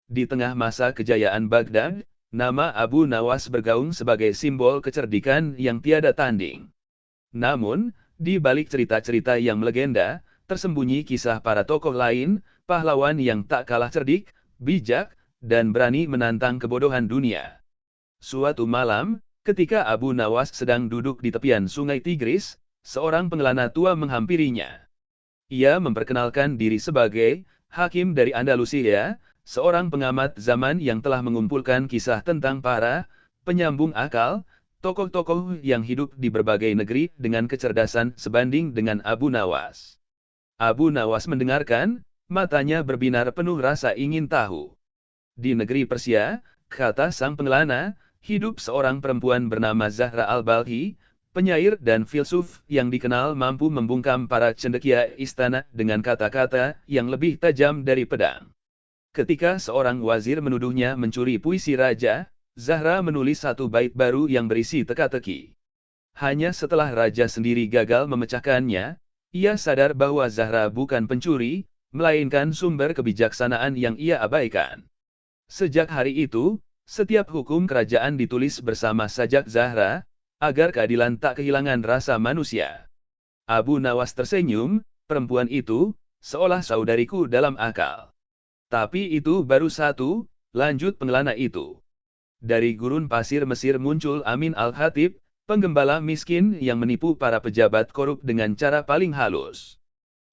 Di tengah masa kejayaan Baghdad, nama Abu Nawas bergaung sebagai simbol kecerdikan yang tiada tanding. Namun, di balik cerita-cerita yang melegenda, tersembunyi kisah para tokoh lain, pahlawan yang tak kalah cerdik, bijak, dan berani menantang kebodohan dunia. Suatu malam, ketika Abu Nawas sedang duduk di tepian sungai Tigris, seorang pengelana tua menghampirinya. Ia memperkenalkan diri sebagai hakim dari Andalusia, seorang pengamat zaman yang telah mengumpulkan kisah tentang para penyambung akal, tokoh-tokoh yang hidup di berbagai negeri dengan kecerdasan sebanding dengan Abu Nawas. Abu Nawas mendengarkan, matanya berbinar penuh rasa ingin tahu. Di negeri Persia, kata sang pengelana, hidup seorang perempuan bernama Zahra al-Balkhi, penyair dan filsuf yang dikenal mampu membungkam para cendekia istana dengan kata-kata yang lebih tajam dari pedang. Ketika seorang wazir menuduhnya mencuri puisi raja, Zahra menulis satu bait baru yang berisi teka-teki. Hanya setelah raja sendiri gagal memecahkannya, ia sadar bahwa Zahra bukan pencuri, melainkan sumber kebijaksanaan yang ia abaikan. Sejak hari itu, setiap hukum kerajaan ditulis bersama sajak Zahra, agar keadilan tak kehilangan rasa manusia. Abu Nawas tersenyum, perempuan itu, seolah saudariku dalam akal. Tapi itu baru satu, lanjut pengelana itu. Dari gurun pasir Mesir muncul Amin al-Khatib, penggembala miskin yang menipu para pejabat korup dengan cara paling halus.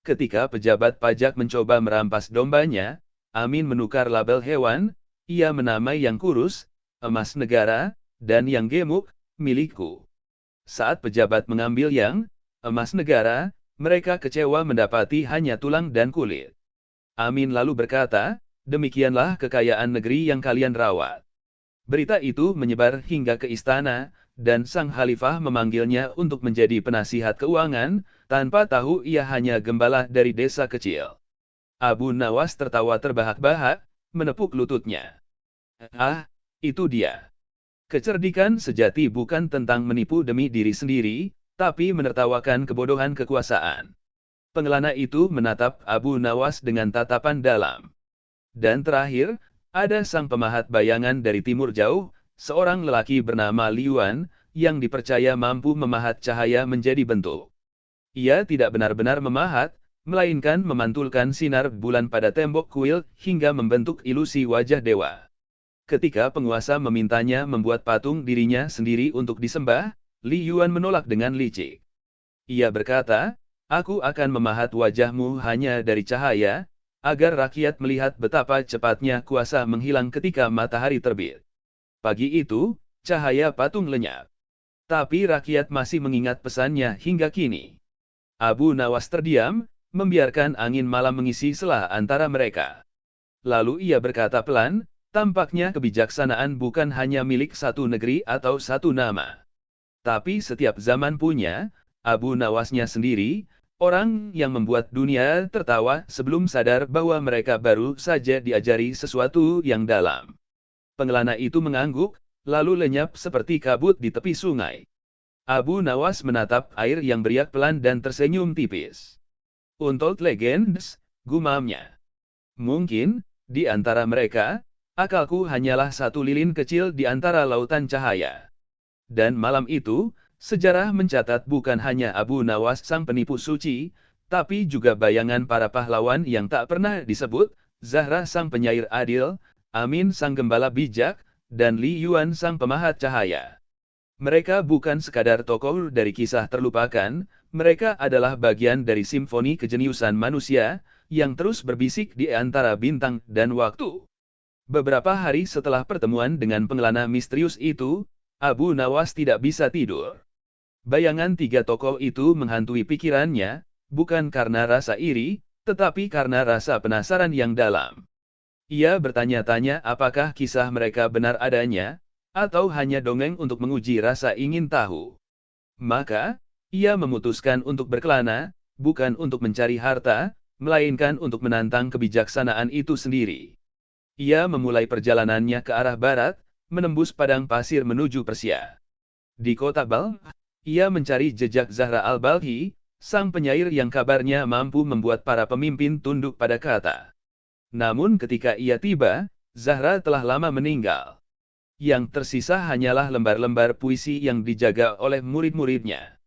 Ketika pejabat pajak mencoba merampas dombanya, Amin menukar label hewan, ia menamai yang kurus, emas negara, dan yang gemuk, milikku. Saat pejabat mengambil yang emas negara, mereka kecewa mendapati hanya tulang dan kulit. Amin lalu berkata, demikianlah kekayaan negeri yang kalian rawat. Berita itu menyebar hingga ke istana, dan sang khalifah memanggilnya untuk menjadi penasihat keuangan, tanpa tahu ia hanya gembala dari desa kecil. Abu Nawas tertawa terbahak-bahak, menepuk lututnya. Ah, itu dia. Kecerdikan sejati bukan tentang menipu demi diri sendiri, tapi menertawakan kebodohan kekuasaan. Pengelana itu menatap Abu Nawas dengan tatapan dalam. Dan terakhir, ada sang pemahat bayangan dari timur jauh, seorang lelaki bernama Liuan, yang dipercaya mampu memahat cahaya menjadi bentuk. Ia tidak benar-benar memahat, melainkan memantulkan sinar bulan pada tembok kuil hingga membentuk ilusi wajah dewa. Ketika penguasa memintanya membuat patung dirinya sendiri untuk disembah, Liuan menolak dengan licik. Ia berkata, aku akan memahat wajahmu hanya dari cahaya, agar rakyat melihat betapa cepatnya kuasa menghilang ketika matahari terbit. Pagi itu, cahaya patung lenyap. Tapi rakyat masih mengingat pesannya hingga kini. Abu Nawas terdiam, membiarkan angin malam mengisi celah antara mereka. Lalu ia berkata pelan, tampaknya kebijaksanaan bukan hanya milik satu negeri atau satu nama. Tapi setiap zaman punya, Abu Nawasnya sendiri, orang yang membuat dunia tertawa sebelum sadar bahwa mereka baru saja diajari sesuatu yang dalam. Pengelana itu mengangguk, lalu lenyap seperti kabut di tepi sungai. Abu Nawas menatap air yang beriak pelan dan tersenyum tipis. Untold legends, gumamnya. Mungkin, di antara mereka, akalku hanyalah satu lilin kecil di antara lautan cahaya. Dan malam itu, sejarah mencatat bukan hanya Abu Nawas sang penipu suci, tapi juga bayangan para pahlawan yang tak pernah disebut, Zahra sang penyair adil, Amin sang gembala bijak, dan Li Yuan sang pemahat cahaya. Mereka bukan sekadar tokoh dari kisah terlupakan, mereka adalah bagian dari simfoni kejeniusan manusia, yang terus berbisik di antara bintang dan waktu. Beberapa hari setelah pertemuan dengan pengelana misterius itu, Abu Nawas tidak bisa tidur. Bayangan tiga tokoh itu menghantui pikirannya, bukan karena rasa iri, tetapi karena rasa penasaran yang dalam. Ia bertanya-tanya apakah kisah mereka benar adanya, atau hanya dongeng untuk menguji rasa ingin tahu. Maka, ia memutuskan untuk berkelana, bukan untuk mencari harta, melainkan untuk menantang kebijaksanaan itu sendiri. Ia memulai perjalanannya ke arah barat, menembus padang pasir menuju Persia. Di kota Balkh, ia mencari jejak Zahra al-Balkhi, sang penyair yang kabarnya mampu membuat para pemimpin tunduk pada kata. Namun ketika ia tiba, Zahra telah lama meninggal. Yang tersisa hanyalah lembar-lembar puisi yang dijaga oleh murid-muridnya.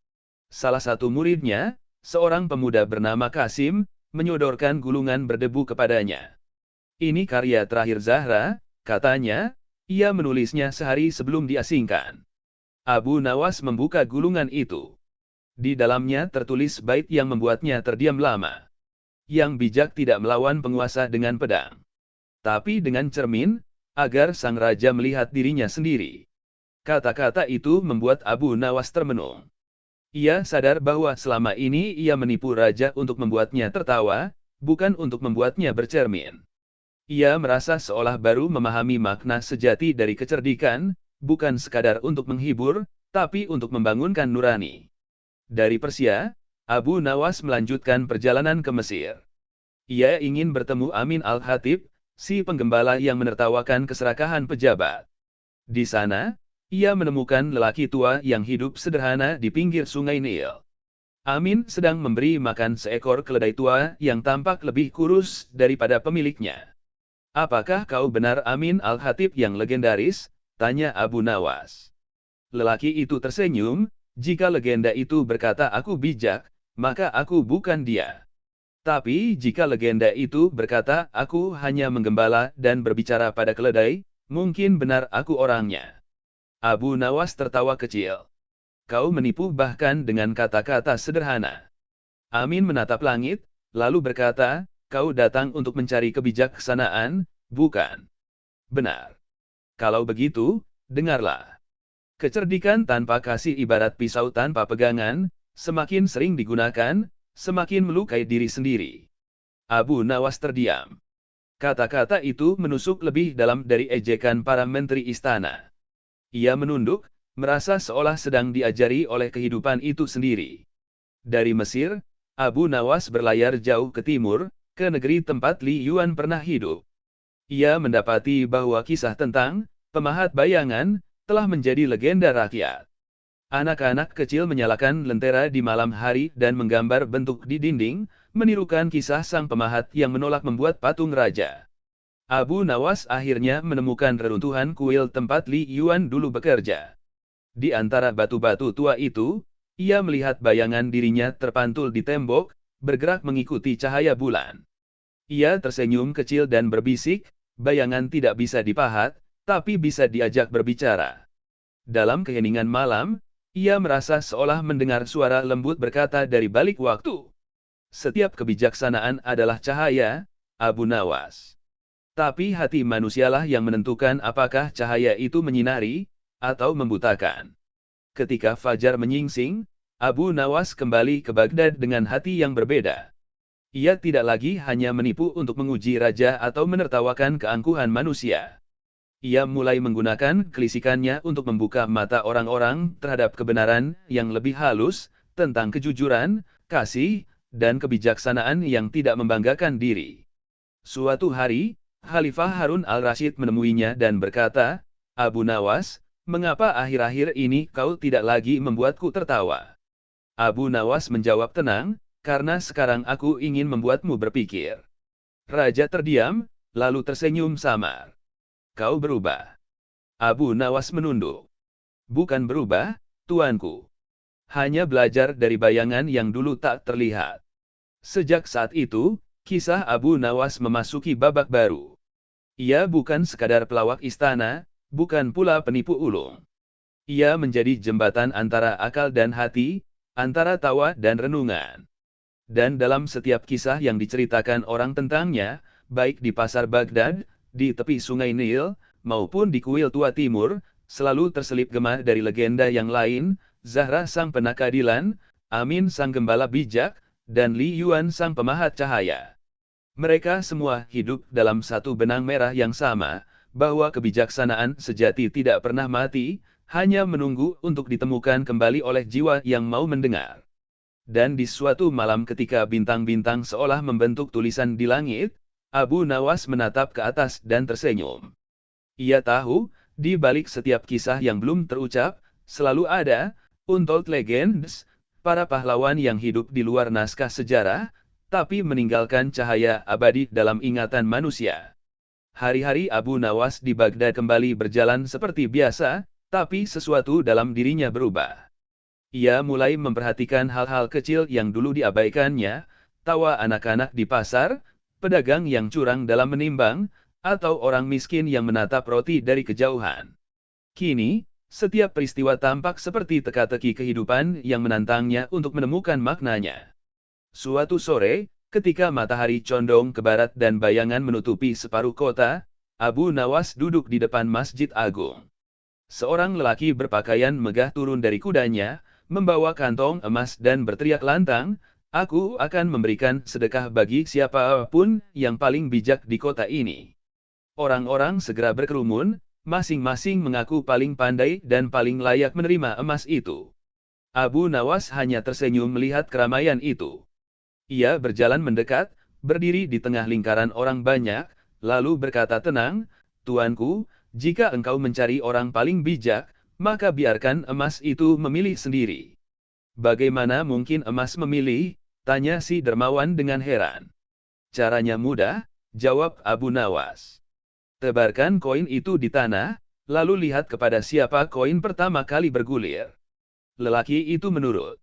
Salah satu muridnya, seorang pemuda bernama Kasim, menyodorkan gulungan berdebu kepadanya. Ini karya terakhir Zahra, katanya, ia menulisnya sehari sebelum diasingkan. Abu Nawas membuka gulungan itu. Di dalamnya tertulis bait yang membuatnya terdiam lama. Yang bijak tidak melawan penguasa dengan pedang, tapi dengan cermin, agar sang raja melihat dirinya sendiri. Kata-kata itu membuat Abu Nawas termenung. Ia sadar bahwa selama ini ia menipu raja untuk membuatnya tertawa, bukan untuk membuatnya bercermin. Ia merasa seolah baru memahami makna sejati dari kecerdikan, bukan sekadar untuk menghibur, tapi untuk membangunkan nurani. Dari Persia, Abu Nawas melanjutkan perjalanan ke Mesir. Ia ingin bertemu Amin al-Khatib, si penggembala yang menertawakan keserakahan pejabat. Di sana, ia menemukan lelaki tua yang hidup sederhana di pinggir sungai Nil. Amin sedang memberi makan seekor keledai tua yang tampak lebih kurus daripada pemiliknya. "Apakah kau benar Amin al-Khatib yang legendaris?" tanya Abu Nawas. Lelaki itu tersenyum, "Jika legenda itu berkata aku bijak, maka aku bukan dia. Tapi jika legenda itu berkata aku hanya menggembala dan berbicara pada keledai, mungkin benar aku orangnya." Abu Nawas tertawa kecil. "Kau menipu bahkan dengan kata-kata sederhana." Amin menatap langit, lalu berkata, "Kau datang untuk mencari kebijaksanaan, bukan?" "Benar. Kalau begitu, dengarlah. Kecerdikan tanpa kasih ibarat pisau tanpa pegangan, semakin sering digunakan, semakin melukai diri sendiri." Abu Nawas terdiam. Kata-kata itu menusuk lebih dalam dari ejekan para menteri istana. Ia menunduk, merasa seolah sedang diajari oleh kehidupan itu sendiri. Dari Mesir, Abu Nawas berlayar jauh ke timur, ke negeri tempat Li Yuan pernah hidup. Ia mendapati bahwa kisah tentang pemahat bayangan telah menjadi legenda rakyat. Anak-anak kecil menyalakan lentera di malam hari dan menggambar bentuk di dinding, menirukan kisah sang pemahat yang menolak membuat patung raja. Abu Nawas akhirnya menemukan reruntuhan kuil tempat Li Yuan dulu bekerja. Di antara batu-batu tua itu, ia melihat bayangan dirinya terpantul di tembok, bergerak mengikuti cahaya bulan. Ia tersenyum kecil dan berbisik, "Bayangan tidak bisa dipahat, tapi bisa diajak berbicara." Dalam keheningan malam, ia merasa seolah mendengar suara lembut berkata dari balik waktu, "Setiap kebijaksanaan adalah cahaya, Abu Nawas. Tapi hati manusialah yang menentukan apakah cahaya itu menyinari, atau membutakan." Ketika fajar menyingsing, Abu Nawas kembali ke Baghdad dengan hati yang berbeda. Ia tidak lagi hanya menipu untuk menguji raja atau menertawakan keangkuhan manusia. Ia mulai menggunakan kelisikannya untuk membuka mata orang-orang terhadap kebenaran yang lebih halus, tentang kejujuran, kasih, dan kebijaksanaan yang tidak membanggakan diri. Suatu hari, Khalifah Harun al-Rashid menemuinya dan berkata, "Abu Nawas, mengapa akhir-akhir ini kau tidak lagi membuatku tertawa?" Abu Nawas menjawab tenang, "Karena sekarang aku ingin membuatmu berpikir." Raja terdiam, lalu tersenyum samar. "Kau berubah." Abu Nawas menunduk. "Bukan berubah, tuanku. Hanya belajar dari bayangan yang dulu tak terlihat." Sejak saat itu, kisah Abu Nawas memasuki babak baru. Ia bukan sekadar pelawak istana, bukan pula penipu ulung. Ia menjadi jembatan antara akal dan hati, antara tawa dan renungan. Dan dalam setiap kisah yang diceritakan orang tentangnya, baik di pasar Baghdad, di tepi sungai Nil, maupun di kuil tua timur, selalu terselip gema dari legenda yang lain, Zahra sang penakadilan, Amin sang gembala bijak, dan Li Yuan sang pemahat cahaya. Mereka semua hidup dalam satu benang merah yang sama, bahwa kebijaksanaan sejati tidak pernah mati, hanya menunggu untuk ditemukan kembali oleh jiwa yang mau mendengar. Dan di suatu malam ketika bintang-bintang seolah membentuk tulisan di langit, Abu Nawas menatap ke atas dan tersenyum. Ia tahu, di balik setiap kisah yang belum terucap, selalu ada, untold legends, para pahlawan yang hidup di luar naskah sejarah, tapi meninggalkan cahaya abadi dalam ingatan manusia. Hari-hari Abu Nawas di Baghdad kembali berjalan seperti biasa, tapi sesuatu dalam dirinya berubah. Ia mulai memperhatikan hal-hal kecil yang dulu diabaikannya, tawa anak-anak di pasar, pedagang yang curang dalam menimbang, atau orang miskin yang menatap roti dari kejauhan. Kini, setiap peristiwa tampak seperti teka-teki kehidupan yang menantangnya untuk menemukan maknanya. Suatu sore, ketika matahari condong ke barat dan bayangan menutupi separuh kota, Abu Nawas duduk di depan Masjid Agung. Seorang lelaki berpakaian megah turun dari kudanya, membawa kantong emas dan berteriak lantang, "Aku akan memberikan sedekah bagi siapapun yang paling bijak di kota ini." Orang-orang segera berkerumun, masing-masing mengaku paling pandai dan paling layak menerima emas itu. Abu Nawas hanya tersenyum melihat keramaian itu. Ia berjalan mendekat, berdiri di tengah lingkaran orang banyak, lalu berkata tenang, "Tuanku, jika engkau mencari orang paling bijak, maka biarkan emas itu memilih sendiri." "Bagaimana mungkin emas memilih?" tanya si dermawan dengan heran. "Caranya mudah," jawab Abu Nawas. "Tebarkan koin itu di tanah, lalu lihat kepada siapa koin pertama kali bergulir." Lelaki itu menurut.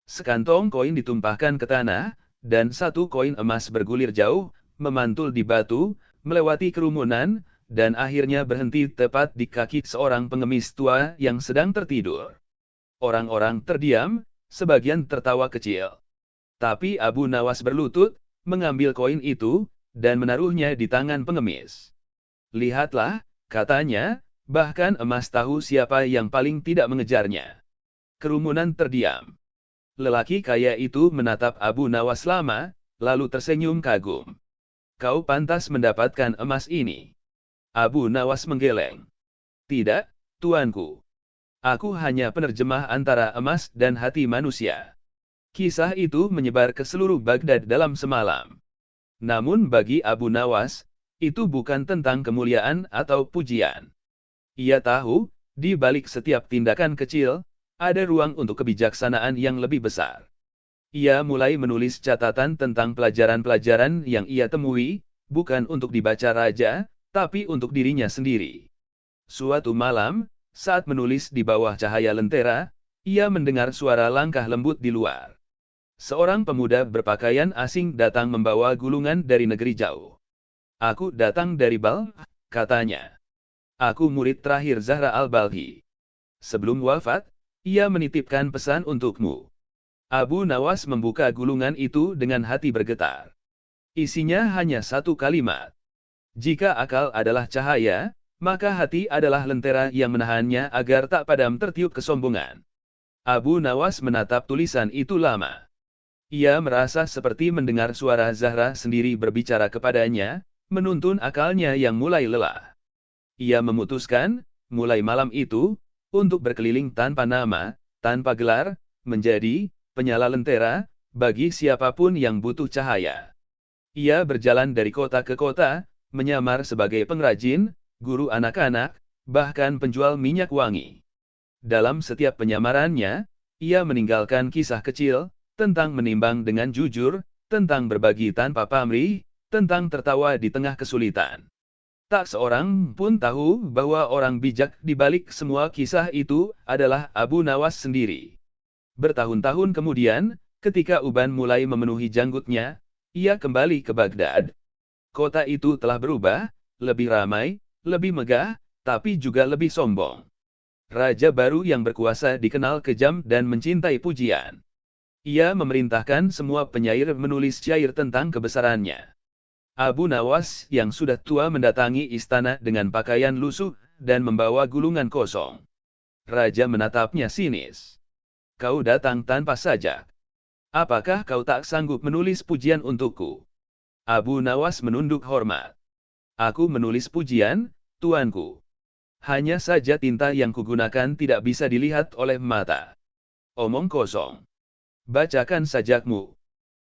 Sekantong koin ditumpahkan ke tanah, dan satu koin emas bergulir jauh, memantul di batu, melewati kerumunan, dan akhirnya berhenti tepat di kaki seorang pengemis tua yang sedang tertidur. Orang-orang terdiam, sebagian tertawa kecil. Tapi Abu Nawas berlutut, mengambil koin itu, dan menaruhnya di tangan pengemis. "Lihatlah," katanya, "bahkan emas tahu siapa yang paling tidak mengejarnya." Kerumunan terdiam. Lelaki kaya itu menatap Abu Nawas lama, lalu tersenyum kagum. "Kau pantas mendapatkan emas ini." Abu Nawas menggeleng. "Tidak, tuanku. Aku hanya penerjemah antara emas dan hati manusia." Kisah itu menyebar ke seluruh Baghdad dalam semalam. Namun bagi Abu Nawas, itu bukan tentang kemuliaan atau pujian. Ia tahu, di balik setiap tindakan kecil, ada ruang untuk kebijaksanaan yang lebih besar. Ia mulai menulis catatan tentang pelajaran-pelajaran yang ia temui, bukan untuk dibaca raja, tapi untuk dirinya sendiri. Suatu malam, saat menulis di bawah cahaya lentera, ia mendengar suara langkah lembut di luar. Seorang pemuda berpakaian asing datang membawa gulungan dari negeri jauh. "Aku datang dari Balkh," katanya. "Aku murid terakhir Zahra al-Balkhi. Sebelum wafat, ia menitipkan pesan untukmu." Abu Nawas membuka gulungan itu dengan hati bergetar. Isinya hanya satu kalimat. "Jika akal adalah cahaya, maka hati adalah lentera yang menahannya agar tak padam tertiup kesombongan." Abu Nawas menatap tulisan itu lama. Ia merasa seperti mendengar suara Zahra sendiri berbicara kepadanya, menuntun akalnya yang mulai lelah. Ia memutuskan, mulai malam itu, untuk berkeliling tanpa nama, tanpa gelar, menjadi penyala lentera bagi siapapun yang butuh cahaya. Ia berjalan dari kota ke kota, menyamar sebagai pengrajin, guru anak-anak, bahkan penjual minyak wangi. Dalam setiap penyamarannya, ia meninggalkan kisah kecil tentang menimbang dengan jujur, tentang berbagi tanpa pamrih, tentang tertawa di tengah kesulitan. Tak seorang pun tahu bahwa orang bijak di balik semua kisah itu adalah Abu Nawas sendiri. Bertahun-tahun kemudian, ketika uban mulai memenuhi janggutnya, ia kembali ke Baghdad. Kota itu telah berubah, lebih ramai, lebih megah, tapi juga lebih sombong. Raja baru yang berkuasa dikenal kejam dan mencintai pujian. Ia memerintahkan semua penyair menulis syair tentang kebesarannya. Abu Nawas yang sudah tua mendatangi istana dengan pakaian lusuh dan membawa gulungan kosong. Raja menatapnya sinis. "Kau datang tanpa sajak. Apakah kau tak sanggup menulis pujian untukku?" Abu Nawas menunduk hormat. "Aku menulis pujian, tuanku. Hanya saja tinta yang kugunakan tidak bisa dilihat oleh mata." "Omong kosong. Bacakan sajakmu."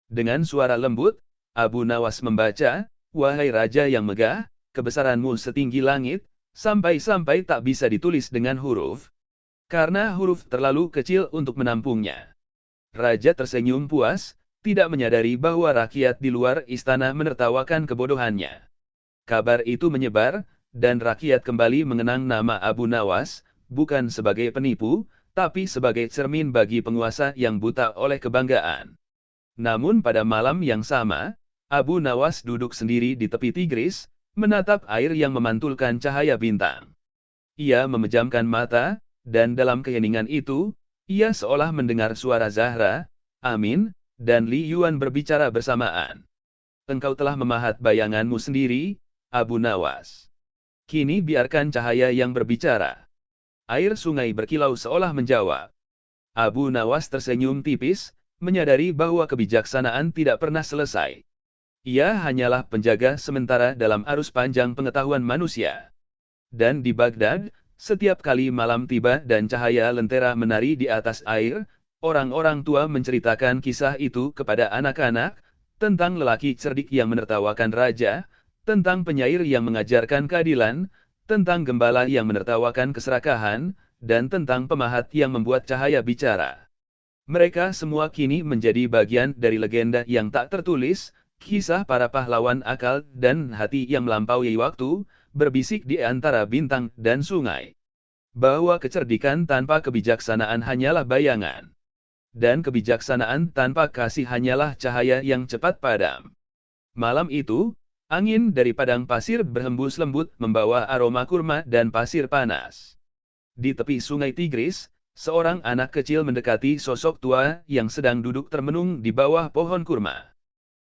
Dengan suara lembut, Abu Nawas membaca, "Wahai raja yang megah, kebesaranmu setinggi langit, sampai-sampai tak bisa ditulis dengan huruf, karena huruf terlalu kecil untuk menampungnya." Raja tersenyum puas, tidak menyadari bahwa rakyat di luar istana menertawakan kebodohannya. Kabar itu menyebar, dan rakyat kembali mengenang nama Abu Nawas, bukan sebagai penipu, tapi sebagai cermin bagi penguasa yang buta oleh kebanggaan. Namun pada malam yang sama, Abu Nawas duduk sendiri di tepi Tigris, menatap air yang memantulkan cahaya bintang. Ia memejamkan mata, dan dalam keheningan itu, ia seolah mendengar suara Zahra, Amin, dan Li Yuan berbicara bersamaan. Engkau telah memahat bayanganmu sendiri, Abu Nawas. Kini biarkan cahaya yang berbicara. Air sungai berkilau seolah menjawab. Abu Nawas tersenyum tipis, menyadari bahwa kebijaksanaan tidak pernah selesai. Ia hanyalah penjaga sementara dalam arus panjang pengetahuan manusia. Dan di Baghdad, setiap kali malam tiba dan cahaya lentera menari di atas air, orang-orang tua menceritakan kisah itu kepada anak-anak, tentang lelaki cerdik yang menertawakan raja, tentang penyair yang mengajarkan keadilan, tentang gembala yang menertawakan keserakahan, dan tentang pemahat yang membuat cahaya bicara. Mereka semua kini menjadi bagian dari legenda yang tak tertulis, kisah para pahlawan akal dan hati yang melampaui waktu, berbisik di antara bintang dan sungai. Bahwa kecerdikan tanpa kebijaksanaan hanyalah bayangan. Dan kebijaksanaan tanpa kasih hanyalah cahaya yang cepat padam. Malam itu, angin dari padang pasir berhembus lembut membawa aroma kurma dan pasir panas. Di tepi sungai Tigris, seorang anak kecil mendekati sosok tua yang sedang duduk termenung di bawah pohon kurma.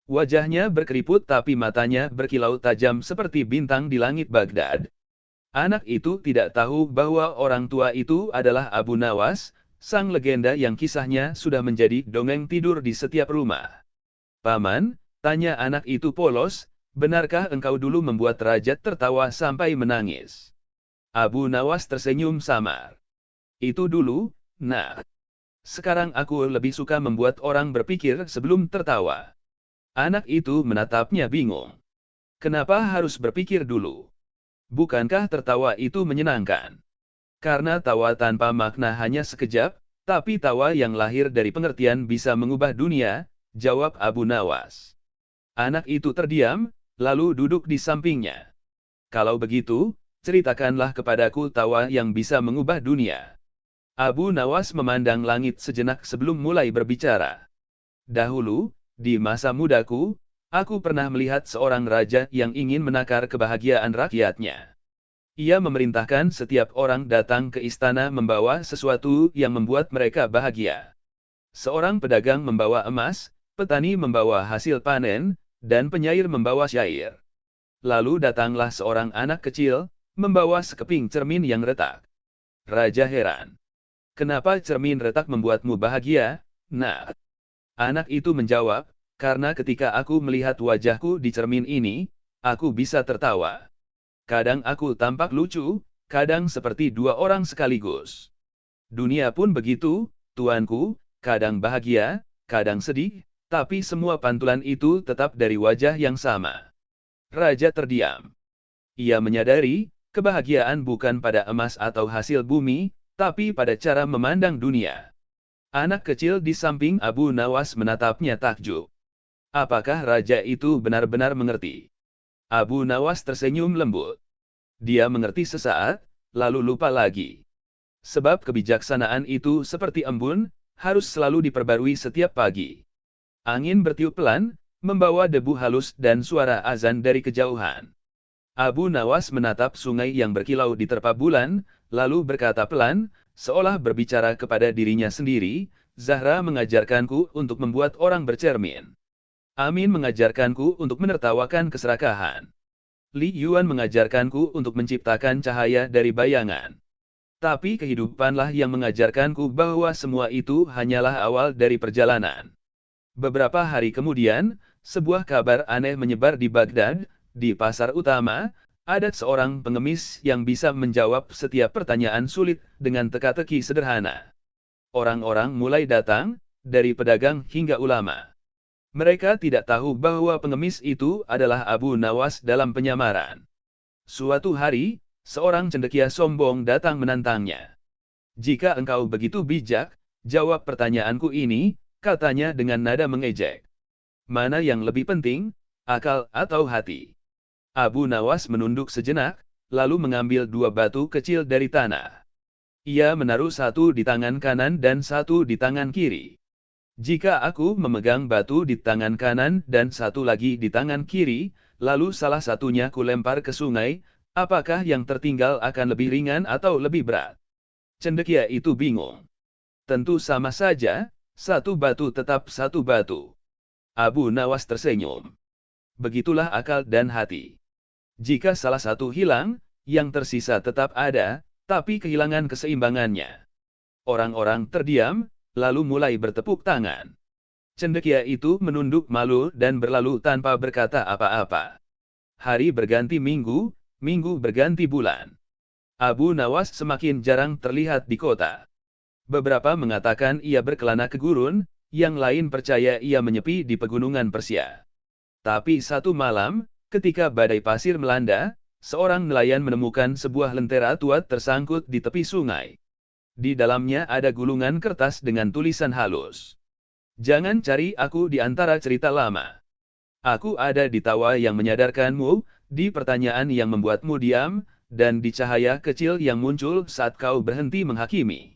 Wajahnya berkeriput tapi matanya berkilau tajam seperti bintang di langit Baghdad. Anak itu tidak tahu bahwa orang tua itu adalah Abu Nawas, sang legenda yang kisahnya sudah menjadi dongeng tidur di setiap rumah. Paman, tanya anak itu polos, benarkah engkau dulu membuat raja tertawa sampai menangis? Abu Nawas tersenyum samar. Itu dulu, nah. Sekarang aku lebih suka membuat orang berpikir sebelum tertawa. Anak itu menatapnya bingung. Kenapa harus berpikir dulu? Bukankah tertawa itu menyenangkan? Karena tawa tanpa makna hanya sekejap, tapi tawa yang lahir dari pengertian bisa mengubah dunia, jawab Abu Nawas. Anak itu terdiam, lalu duduk di sampingnya. Kalau begitu, ceritakanlah kepadaku tawa yang bisa mengubah dunia. Abu Nawas memandang langit sejenak sebelum mulai berbicara. Dahulu, di masa mudaku, aku pernah melihat seorang raja yang ingin menakar kebahagiaan rakyatnya. Ia memerintahkan setiap orang datang ke istana membawa sesuatu yang membuat mereka bahagia. Seorang pedagang membawa emas, petani membawa hasil panen, dan penyair membawa syair. Lalu datanglah seorang anak kecil, membawa sekeping cermin yang retak. Raja heran. Kenapa cermin retak membuatmu bahagia, nak? Anak itu menjawab, karena ketika aku melihat wajahku di cermin ini, aku bisa tertawa. Kadang aku tampak lucu, kadang seperti dua orang sekaligus. Dunia pun begitu, tuanku, kadang bahagia, kadang sedih, tapi semua pantulan itu tetap dari wajah yang sama. Raja terdiam. Ia menyadari, kebahagiaan bukan pada emas atau hasil bumi, tapi pada cara memandang dunia. Anak kecil di samping Abu Nawas menatapnya takjub. Apakah raja itu benar-benar mengerti? Abu Nawas tersenyum lembut. Dia mengerti sesaat, lalu lupa lagi. Sebab kebijaksanaan itu seperti embun, harus selalu diperbarui setiap pagi. Angin bertiup pelan, membawa debu halus dan suara azan dari kejauhan. Abu Nawas menatap sungai yang berkilau diterpa bulan, lalu berkata pelan, seolah berbicara kepada dirinya sendiri, Zahra mengajarkanku untuk membuat orang bercermin. Amin mengajarkanku untuk menertawakan keserakahan. Li Yuan mengajarkanku untuk menciptakan cahaya dari bayangan. Tapi kehidupanlah yang mengajarkanku bahwa semua itu hanyalah awal dari perjalanan. Beberapa hari kemudian, sebuah kabar aneh menyebar di Baghdad, di pasar utama, ada seorang pengemis yang bisa menjawab setiap pertanyaan sulit dengan teka-teki sederhana. Orang-orang mulai datang, dari pedagang hingga ulama. Mereka tidak tahu bahwa pengemis itu adalah Abu Nawas dalam penyamaran. Suatu hari, seorang cendekia sombong datang menantangnya. Jika engkau begitu bijak, jawab pertanyaanku ini, katanya dengan nada mengejek. Mana yang lebih penting, akal atau hati? Abu Nawas menunduk sejenak, lalu mengambil 2 batu kecil dari tanah. Ia menaruh satu di tangan kanan dan satu di tangan kiri. Jika aku memegang batu di tangan kanan dan satu lagi di tangan kiri, lalu salah satunya kulempar ke sungai, apakah yang tertinggal akan lebih ringan atau lebih berat? Cendekia itu bingung. Tentu sama saja, satu batu tetap satu batu. Abu Nawas tersenyum. Begitulah akal dan hati. Jika salah satu hilang, yang tersisa tetap ada, tapi kehilangan keseimbangannya. Orang-orang terdiam, lalu mulai bertepuk tangan. Cendekia itu menunduk malu dan berlalu tanpa berkata apa-apa. Hari berganti minggu, minggu berganti bulan. Abu Nawas semakin jarang terlihat di kota. Beberapa mengatakan ia berkelana ke gurun, yang lain percaya ia menyepi di pegunungan Persia. Tapi satu malam, ketika badai pasir melanda, seorang nelayan menemukan sebuah lentera tua tersangkut di tepi sungai. Di dalamnya ada gulungan kertas dengan tulisan halus. Jangan cari aku di antara cerita lama. Aku ada di tawa yang menyadarkanmu, di pertanyaan yang membuatmu diam, dan di cahaya kecil yang muncul saat kau berhenti menghakimi.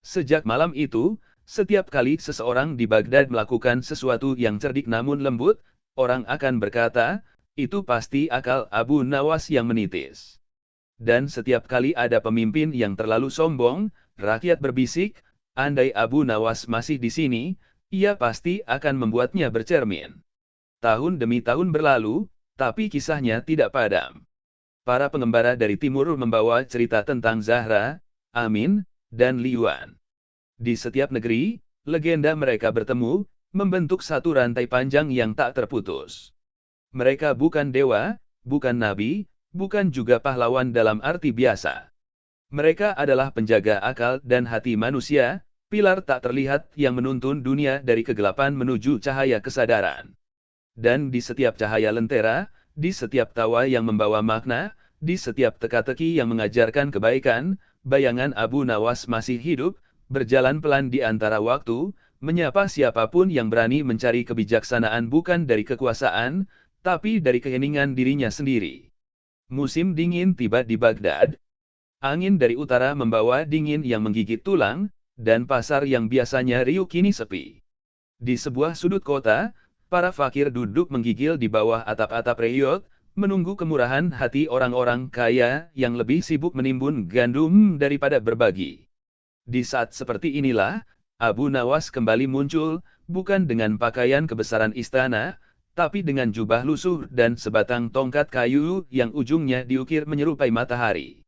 Sejak malam itu, setiap kali seseorang di Baghdad melakukan sesuatu yang cerdik namun lembut, orang akan berkata, itu pasti akal Abu Nawas yang menitis. Dan setiap kali ada pemimpin yang terlalu sombong, rakyat berbisik, andai Abu Nawas masih di sini, ia pasti akan membuatnya bercermin. Tahun demi tahun berlalu, tapi kisahnya tidak padam. Para pengembara dari timur membawa cerita tentang Zahra, Amin, dan Liuan. Di setiap negeri, legenda mereka bertemu, membentuk satu rantai panjang yang tak terputus. Mereka bukan dewa, bukan nabi, bukan juga pahlawan dalam arti biasa. Mereka adalah penjaga akal dan hati manusia, pilar tak terlihat yang menuntun dunia dari kegelapan menuju cahaya kesadaran. Dan di setiap cahaya lentera, di setiap tawa yang membawa makna, di setiap teka-teki yang mengajarkan kebaikan, bayangan Abu Nawas masih hidup, berjalan pelan di antara waktu, menyapa siapapun yang berani mencari kebijaksanaan bukan dari kekuasaan, tapi dari keheningan dirinya sendiri. Musim dingin tiba di Baghdad. Angin dari utara membawa dingin yang menggigit tulang, dan pasar yang biasanya riuh kini sepi. Di sebuah sudut kota, para fakir duduk menggigil di bawah atap-atap reyot, menunggu kemurahan hati orang-orang kaya yang lebih sibuk menimbun gandum daripada berbagi. Di saat seperti inilah, Abu Nawas kembali muncul, bukan dengan pakaian kebesaran istana, tapi dengan jubah lusuh dan sebatang tongkat kayu yang ujungnya diukir menyerupai matahari.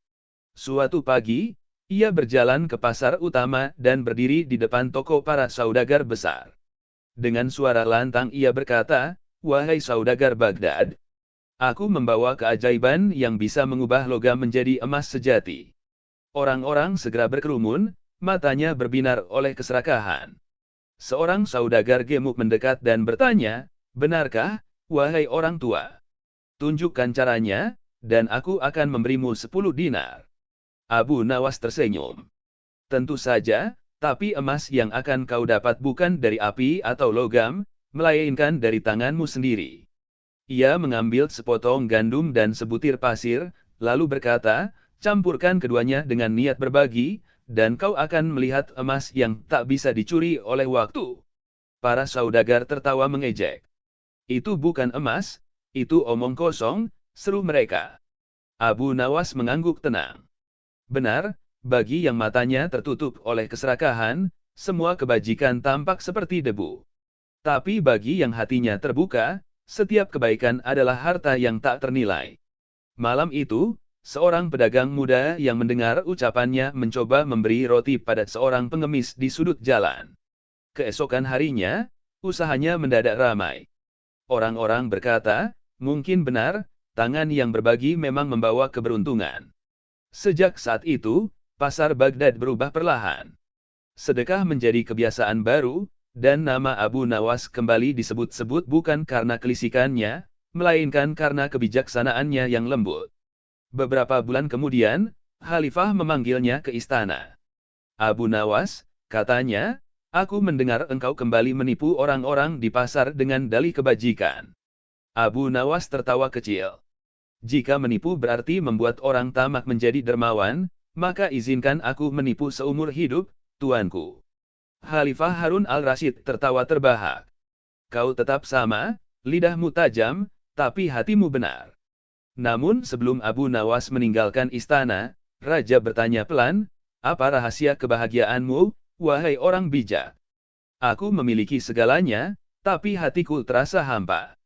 Suatu pagi, ia berjalan ke pasar utama dan berdiri di depan toko para saudagar besar. Dengan suara lantang ia berkata, "Wahai saudagar Baghdad, aku membawa keajaiban yang bisa mengubah logam menjadi emas sejati." Orang-orang segera berkerumun, matanya berbinar oleh keserakahan. Seorang saudagar gemuk mendekat dan bertanya, "Benarkah, wahai orang tua? Tunjukkan caranya, dan aku akan memberimu 10 dinar." Abu Nawas tersenyum. "Tentu saja, tapi emas yang akan kau dapat bukan dari api atau logam, melainkan dari tanganmu sendiri." Ia mengambil sepotong gandum dan sebutir pasir, lalu berkata, "Campurkan keduanya dengan niat berbagi, dan kau akan melihat emas yang tak bisa dicuri oleh waktu." Para saudagar tertawa mengejek. "Itu bukan emas, itu omong kosong," seru mereka. Abu Nawas mengangguk tenang. Benar, bagi yang matanya tertutup oleh keserakahan, semua kebajikan tampak seperti debu. Tapi bagi yang hatinya terbuka, setiap kebaikan adalah harta yang tak ternilai. Malam itu, seorang pedagang muda yang mendengar ucapannya mencoba memberi roti pada seorang pengemis di sudut jalan. Keesokan harinya, usahanya mendadak ramai. Orang-orang berkata, "Mungkin benar, tangan yang berbagi memang membawa keberuntungan." Sejak saat itu, pasar Baghdad berubah perlahan. Sedekah menjadi kebiasaan baru, dan nama Abu Nawas kembali disebut-sebut bukan karena kelisikannya, melainkan karena kebijaksanaannya yang lembut. Beberapa bulan kemudian, Khalifah memanggilnya ke istana. "Abu Nawas," katanya, "aku mendengar engkau kembali menipu orang-orang di pasar dengan dalih kebajikan." Abu Nawas tertawa kecil. Jika menipu berarti membuat orang tamak menjadi dermawan, maka izinkan aku menipu seumur hidup, tuanku. Khalifah Harun al-Rasyid tertawa terbahak. Kau tetap sama, lidahmu tajam, tapi hatimu benar. Namun sebelum Abu Nawas meninggalkan istana, Raja bertanya pelan, apa rahasia kebahagiaanmu, wahai orang bijak? Aku memiliki segalanya, tapi hatiku terasa hampa.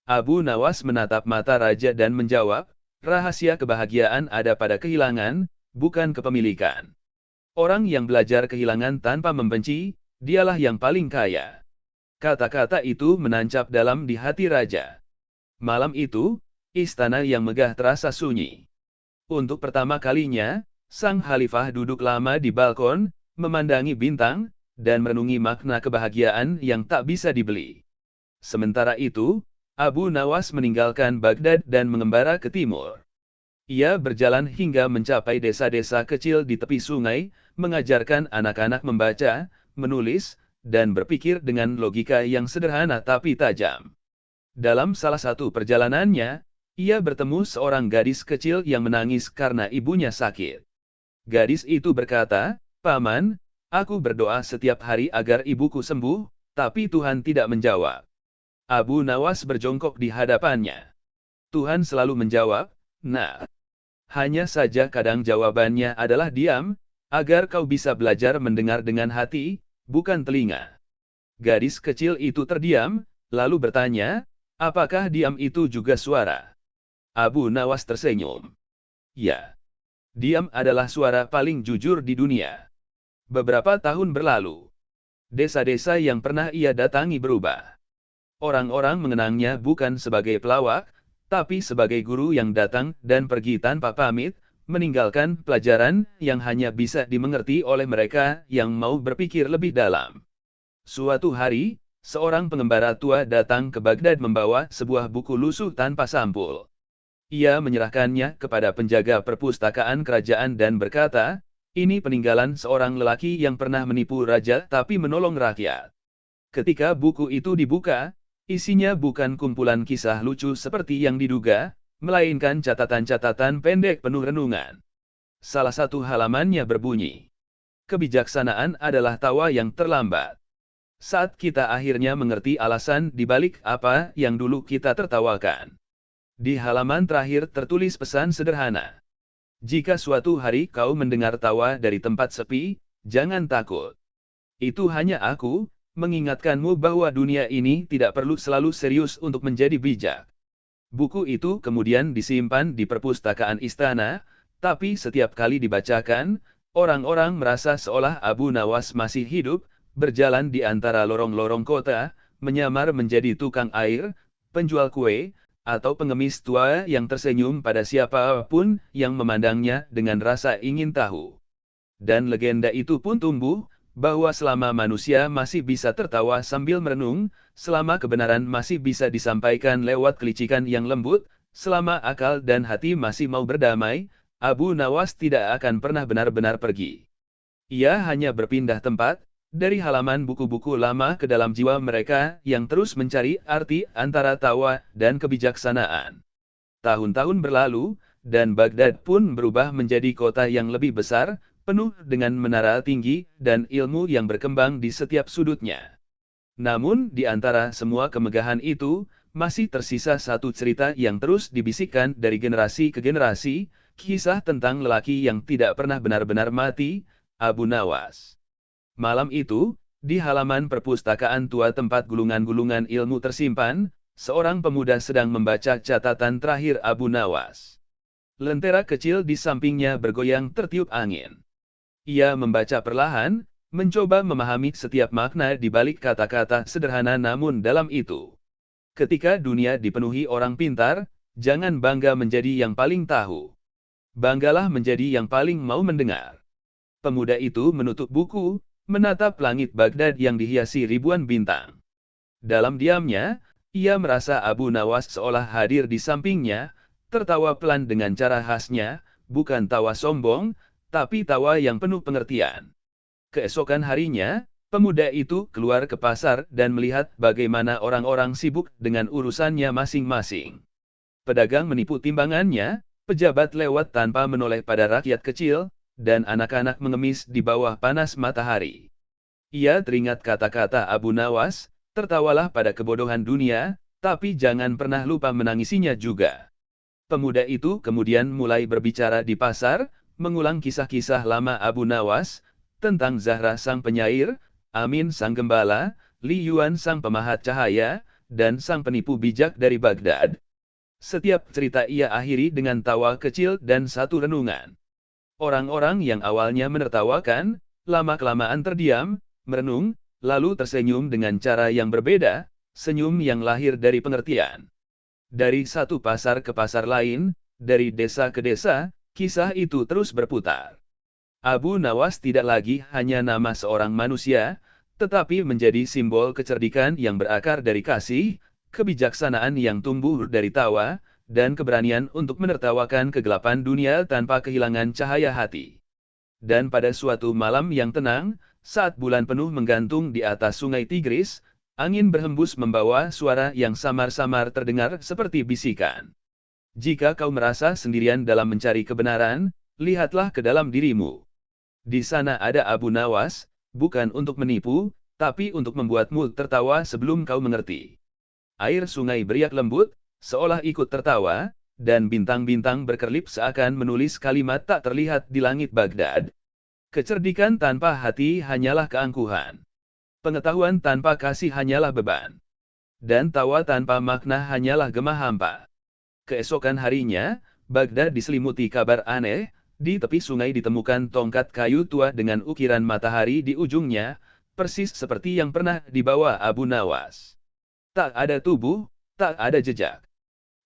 Abu Nawas menatap mata Raja dan menjawab, rahasia kebahagiaan ada pada kehilangan, bukan kepemilikan. Orang yang belajar kehilangan tanpa membenci, dialah yang paling kaya. Kata-kata itu menancap dalam di hati Raja. Malam itu, istana yang megah terasa sunyi. Untuk pertama kalinya, sang khalifah duduk lama di balkon, memandangi bintang, dan merenungi makna kebahagiaan yang tak bisa dibeli. Sementara itu, Abu Nawas meninggalkan Baghdad dan mengembara ke timur. Ia berjalan hingga mencapai desa-desa kecil di tepi sungai, mengajarkan anak-anak membaca, menulis, dan berpikir dengan logika yang sederhana tapi tajam. Dalam salah satu perjalanannya, ia bertemu seorang gadis kecil yang menangis karena ibunya sakit. Gadis itu berkata, "Paman, aku berdoa setiap hari agar ibuku sembuh, tapi Tuhan tidak menjawab." Abu Nawas berjongkok di hadapannya. Tuhan selalu menjawab, "Nah." Hanya saja kadang jawabannya adalah diam, agar kau bisa belajar mendengar dengan hati, bukan telinga. Gadis kecil itu terdiam, lalu bertanya, apakah diam itu juga suara? Abu Nawas tersenyum. Ya, diam adalah suara paling jujur di dunia. Beberapa tahun berlalu, desa-desa yang pernah ia datangi berubah. Orang-orang mengenangnya bukan sebagai pelawak, tapi sebagai guru yang datang dan pergi tanpa pamit, meninggalkan pelajaran yang hanya bisa dimengerti oleh mereka yang mau berpikir lebih dalam. Suatu hari, seorang pengembara tua datang ke Baghdad membawa sebuah buku lusuh tanpa sampul. Ia menyerahkannya kepada penjaga perpustakaan kerajaan dan berkata, ini peninggalan seorang lelaki yang pernah menipu raja tapi menolong rakyat. Ketika buku itu dibuka, isinya bukan kumpulan kisah lucu seperti yang diduga, melainkan catatan-catatan pendek penuh renungan. Salah satu halamannya berbunyi, kebijaksanaan adalah tawa yang terlambat. Saat kita akhirnya mengerti alasan di balik apa yang dulu kita tertawakan. Di halaman terakhir tertulis pesan sederhana. Jika suatu hari kau mendengar tawa dari tempat sepi, jangan takut. Itu hanya aku, mengingatkanmu bahwa dunia ini tidak perlu selalu serius untuk menjadi bijak. Buku itu kemudian disimpan di perpustakaan istana, tapi setiap kali dibacakan, orang-orang merasa seolah Abu Nawas masih hidup, berjalan di antara lorong-lorong kota, menyamar menjadi tukang air, penjual kue, atau pengemis tua yang tersenyum pada siapapun yang memandangnya dengan rasa ingin tahu. Dan legenda itu pun tumbuh, bahwa selama manusia masih bisa tertawa sambil merenung, selama kebenaran masih bisa disampaikan lewat kelicikan yang lembut, selama akal dan hati masih mau berdamai, Abu Nawas tidak akan pernah benar-benar pergi. Ia hanya berpindah tempat, dari halaman buku-buku lama ke dalam jiwa mereka yang terus mencari arti antara tawa dan kebijaksanaan. Tahun-tahun berlalu, dan Baghdad pun berubah menjadi kota yang lebih besar, penuh dengan menara tinggi dan ilmu yang berkembang di setiap sudutnya. Namun, di antara semua kemegahan itu, masih tersisa satu cerita yang terus dibisikkan dari generasi ke generasi, kisah tentang lelaki yang tidak pernah benar-benar mati, Abu Nawas. Malam itu, di halaman perpustakaan tua tempat gulungan-gulungan ilmu tersimpan, seorang pemuda sedang membaca catatan terakhir Abu Nawas. Lentera kecil di sampingnya bergoyang tertiup angin. Ia membaca perlahan, mencoba memahami setiap makna di balik kata-kata sederhana namun dalam itu. Ketika dunia dipenuhi orang pintar, jangan bangga menjadi yang paling tahu. Banggalah menjadi yang paling mau mendengar. Pemuda itu menutup buku, menatap langit Baghdad yang dihiasi ribuan bintang. Dalam diamnya, ia merasa Abu Nawas seolah hadir di sampingnya, tertawa pelan dengan cara khasnya, bukan tawa sombong, tapi tawa yang penuh pengertian. Keesokan harinya, pemuda itu keluar ke pasar dan melihat bagaimana orang-orang sibuk dengan urusannya masing-masing. Pedagang menipu timbangannya, pejabat lewat tanpa menoleh pada rakyat kecil, dan anak-anak mengemis di bawah panas matahari. Ia teringat kata-kata Abu Nawas, tertawalah pada kebodohan dunia, tapi jangan pernah lupa menangisinya juga. Pemuda itu kemudian mulai berbicara di pasar, mengulang kisah-kisah lama Abu Nawas, tentang Zahra sang penyair, Amin sang gembala, Li Yuan sang pemahat cahaya, dan sang penipu bijak dari Baghdad. Setiap cerita ia akhiri dengan tawa kecil dan satu renungan. Orang-orang yang awalnya menertawakan, lama-kelamaan terdiam, merenung, lalu tersenyum dengan cara yang berbeda, senyum yang lahir dari pengertian. Dari satu pasar ke pasar lain, dari desa ke desa, kisah itu terus berputar. Abu Nawas tidak lagi hanya nama seorang manusia, tetapi menjadi simbol kecerdikan yang berakar dari kasih, kebijaksanaan yang tumbuh dari tawa, dan keberanian untuk menertawakan kegelapan dunia tanpa kehilangan cahaya hati. Dan pada suatu malam yang tenang, saat bulan penuh menggantung di atas sungai Tigris, angin berhembus membawa suara yang samar-samar terdengar seperti bisikan. Jika kau merasa sendirian dalam mencari kebenaran, lihatlah ke dalam dirimu. Di sana ada Abu Nawas, bukan untuk menipu, tapi untuk membuatmu tertawa sebelum kau mengerti. Air sungai beriak lembut, seolah ikut tertawa, dan bintang-bintang berkerlip seakan menulis kalimat tak terlihat di langit Baghdad. Kecerdikan tanpa hati hanyalah keangkuhan. Pengetahuan tanpa kasih hanyalah beban. Dan tawa tanpa makna hanyalah gemah hampa. Keesokan harinya, Baghdad diselimuti kabar aneh. Di tepi sungai ditemukan tongkat kayu tua dengan ukiran matahari di ujungnya, persis seperti yang pernah dibawa Abu Nawas. Tak ada tubuh, tak ada jejak.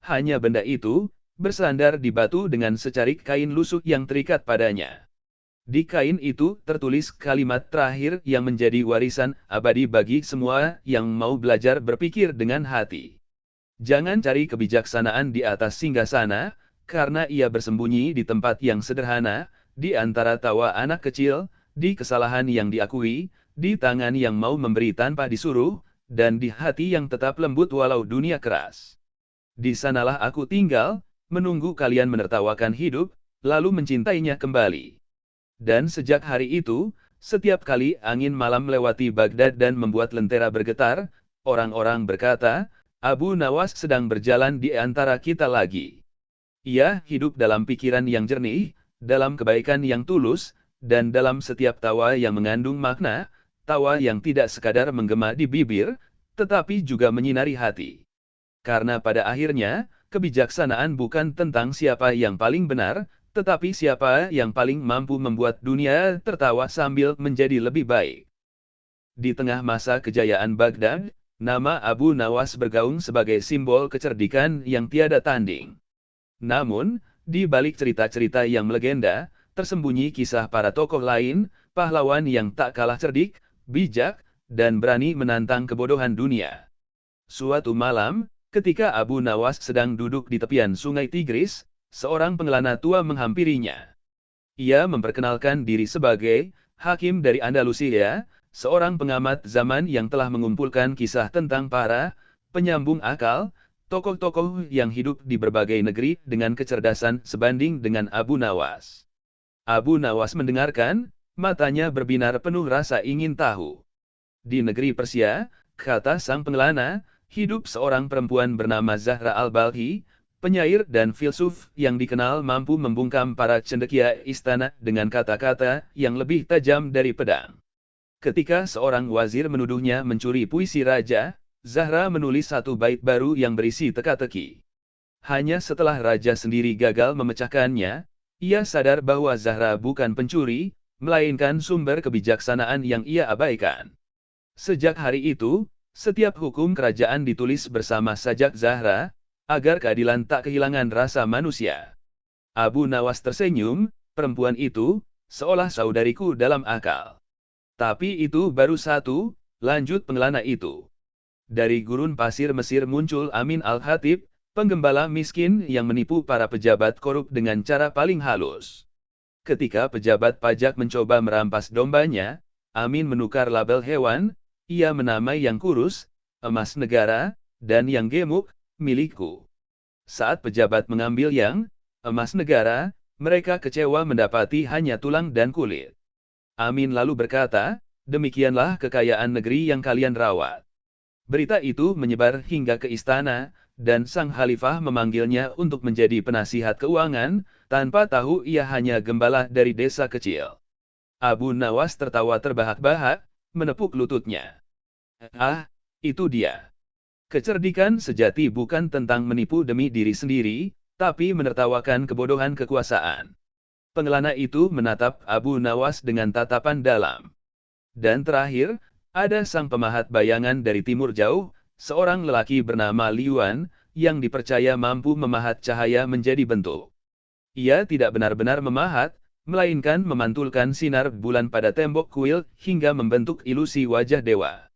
Hanya benda itu, bersandar di batu dengan secarik kain lusuh yang terikat padanya. Di kain itu tertulis kalimat terakhir yang menjadi warisan abadi bagi semua yang mau belajar berpikir dengan hati. Jangan cari kebijaksanaan di atas singgasana, karena ia bersembunyi di tempat yang sederhana, di antara tawa anak kecil, di kesalahan yang diakui, di tangan yang mau memberi tanpa disuruh, dan di hati yang tetap lembut walau dunia keras. Di sanalah aku tinggal, menunggu kalian menertawakan hidup, lalu mencintainya kembali. Dan sejak hari itu, setiap kali angin malam melewati Baghdad dan membuat lentera bergetar, orang-orang berkata, Abu Nawas sedang berjalan di antara kita lagi. Ia hidup dalam pikiran yang jernih, dalam kebaikan yang tulus, dan dalam setiap tawa yang mengandung makna, tawa yang tidak sekadar menggema di bibir, tetapi juga menyinari hati. Karena pada akhirnya, kebijaksanaan bukan tentang siapa yang paling benar, tetapi siapa yang paling mampu membuat dunia tertawa sambil menjadi lebih baik. Di tengah masa kejayaan Baghdad, nama Abu Nawas bergaung sebagai simbol kecerdikan yang tiada tanding. Namun, di balik cerita-cerita yang melegenda, tersembunyi kisah para tokoh lain, pahlawan yang tak kalah cerdik, bijak, dan berani menantang kebodohan dunia. Suatu malam, ketika Abu Nawas sedang duduk di tepian sungai Tigris, seorang pengelana tua menghampirinya. Ia memperkenalkan diri sebagai hakim dari Andalusia, seorang pengamat zaman yang telah mengumpulkan kisah tentang para penyambung akal, tokoh-tokoh yang hidup di berbagai negeri dengan kecerdasan sebanding dengan Abu Nawas. Abu Nawas mendengarkan, matanya berbinar penuh rasa ingin tahu. Di negeri Persia, kata sang pengelana, hidup seorang perempuan bernama Zahra al-Balkhi, penyair dan filsuf yang dikenal mampu membungkam para cendekia istana dengan kata-kata yang lebih tajam dari pedang. Ketika seorang wazir menuduhnya mencuri puisi raja, Zahra menulis satu bait baru yang berisi teka-teki. Hanya setelah raja sendiri gagal memecahkannya, ia sadar bahwa Zahra bukan pencuri, melainkan sumber kebijaksanaan yang ia abaikan. Sejak hari itu, setiap hukum kerajaan ditulis bersama sajak Zahra, agar keadilan tak kehilangan rasa manusia. Abu Nawas tersenyum, perempuan itu, seolah saudariku dalam akal. Tapi itu baru satu, lanjut pengelana itu. Dari gurun pasir Mesir muncul Amin al-Khatib, penggembala miskin yang menipu para pejabat korup dengan cara paling halus. Ketika pejabat pajak mencoba merampas dombanya, Amin menukar label hewan, ia menamai yang kurus, emas negara, dan yang gemuk, milikku. Saat pejabat mengambil yang emas negara, mereka kecewa mendapati hanya tulang dan kulit. Amin lalu berkata, demikianlah kekayaan negeri yang kalian rawat. Berita itu menyebar hingga ke istana, dan sang khalifah memanggilnya untuk menjadi penasihat keuangan, tanpa tahu ia hanya gembala dari desa kecil. Abu Nawas tertawa terbahak-bahak, menepuk lututnya. Ah, itu dia. Kecerdikan sejati bukan tentang menipu demi diri sendiri, tapi menertawakan kebodohan kekuasaan. Pengelana itu menatap Abu Nawas dengan tatapan dalam. Dan terakhir, ada sang pemahat bayangan dari timur jauh, seorang lelaki bernama Liuan, yang dipercaya mampu memahat cahaya menjadi bentuk. Ia tidak benar-benar memahat, melainkan memantulkan sinar bulan pada tembok kuil hingga membentuk ilusi wajah dewa.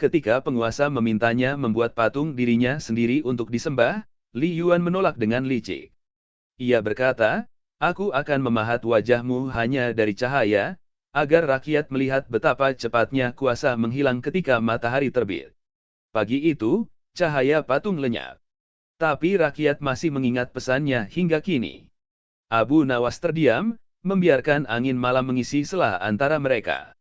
Ketika penguasa memintanya membuat patung dirinya sendiri untuk disembah, Li Yuan menolak dengan licik. Ia berkata, aku akan memahat wajahmu hanya dari cahaya, agar rakyat melihat betapa cepatnya kuasa menghilang ketika matahari terbit. Pagi itu, cahaya patung lenyap. Tapi rakyat masih mengingat pesannya hingga kini. Abu Nawas terdiam, membiarkan angin malam mengisi celah antara mereka.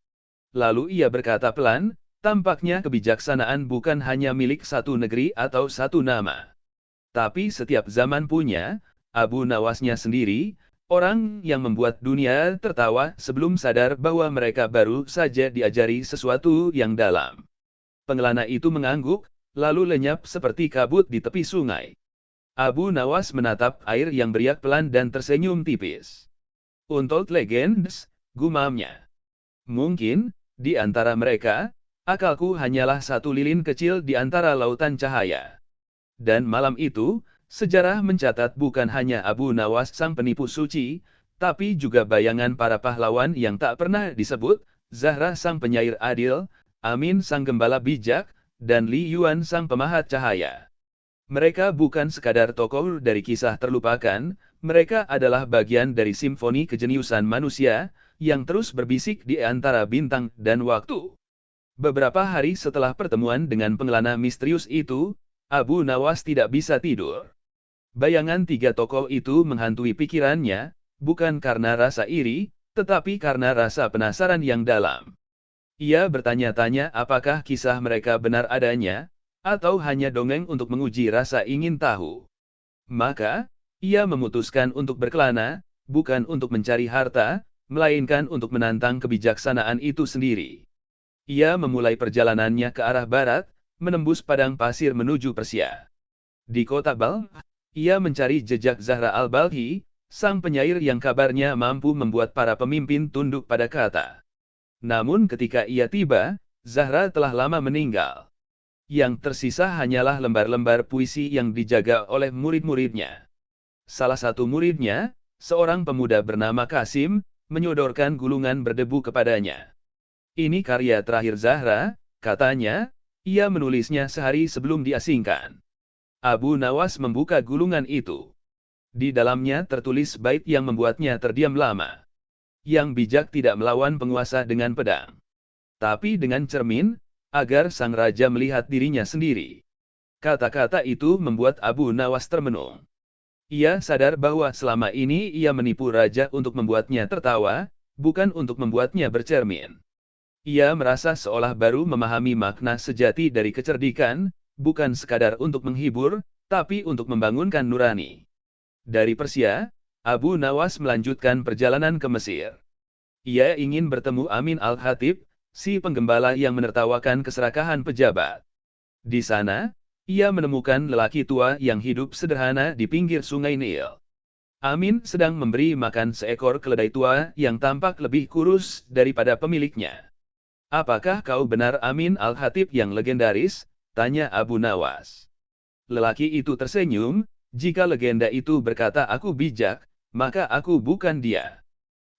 Lalu ia berkata pelan, tampaknya kebijaksanaan bukan hanya milik satu negeri atau satu nama. Tapi setiap zaman punya, Abu Nawasnya sendiri, orang yang membuat dunia tertawa sebelum sadar bahwa mereka baru saja diajari sesuatu yang dalam. Pengelana itu mengangguk, lalu lenyap seperti kabut di tepi sungai. Abu Nawas menatap air yang beriak pelan dan tersenyum tipis. Untold Legends, gumamnya. Mungkin, di antara mereka, akalku hanyalah satu lilin kecil di antara lautan cahaya. Dan malam itu, sejarah mencatat bukan hanya Abu Nawas sang penipu suci, tapi juga bayangan para pahlawan yang tak pernah disebut, Zahra sang penyair adil, Amin sang gembala bijak, dan Li Yuan sang pemahat cahaya. Mereka bukan sekadar tokoh dari kisah terlupakan, mereka adalah bagian dari simfoni kejeniusan manusia, yang terus berbisik di antara bintang dan waktu. Beberapa hari setelah pertemuan dengan pengelana misterius itu, Abu Nawas tidak bisa tidur. Bayangan tiga tokoh itu menghantui pikirannya, bukan karena rasa iri, tetapi karena rasa penasaran yang dalam. Ia bertanya-tanya apakah kisah mereka benar adanya, atau hanya dongeng untuk menguji rasa ingin tahu. Maka, ia memutuskan untuk berkelana, bukan untuk mencari harta, melainkan untuk menantang kebijaksanaan itu sendiri. Ia memulai perjalanannya ke arah barat, menembus padang pasir menuju Persia. Di kota Balkh, ia mencari jejak Zahra al-Balkhi, sang penyair yang kabarnya mampu membuat para pemimpin tunduk pada kata. Namun ketika ia tiba, Zahra telah lama meninggal. Yang tersisa hanyalah lembar-lembar puisi yang dijaga oleh murid-muridnya. Salah satu muridnya, seorang pemuda bernama Kasim, menyodorkan gulungan berdebu kepadanya. Ini karya terakhir Zahra, katanya, ia menulisnya sehari sebelum diasingkan. Abu Nawas membuka gulungan itu. Di dalamnya tertulis bait yang membuatnya terdiam lama. Yang bijak tidak melawan penguasa dengan pedang, tapi dengan cermin, agar sang raja melihat dirinya sendiri. Kata-kata itu membuat Abu Nawas termenung. Ia sadar bahwa selama ini ia menipu raja untuk membuatnya tertawa, bukan untuk membuatnya bercermin. Ia merasa seolah baru memahami makna sejati dari kecerdikan, bukan sekadar untuk menghibur, tapi untuk membangunkan nurani. Dari Persia, Abu Nawas melanjutkan perjalanan ke Mesir. Ia ingin bertemu Amin al-Khatib, si penggembala yang menertawakan keserakahan pejabat. Di sana, ia menemukan lelaki tua yang hidup sederhana di pinggir sungai Nil. Amin sedang memberi makan seekor keledai tua yang tampak lebih kurus daripada pemiliknya. Apakah kau benar Amin al-Khatib yang legendaris? Tanya Abu Nawas. Lelaki itu tersenyum, jika legenda itu berkata aku bijak, maka aku bukan dia.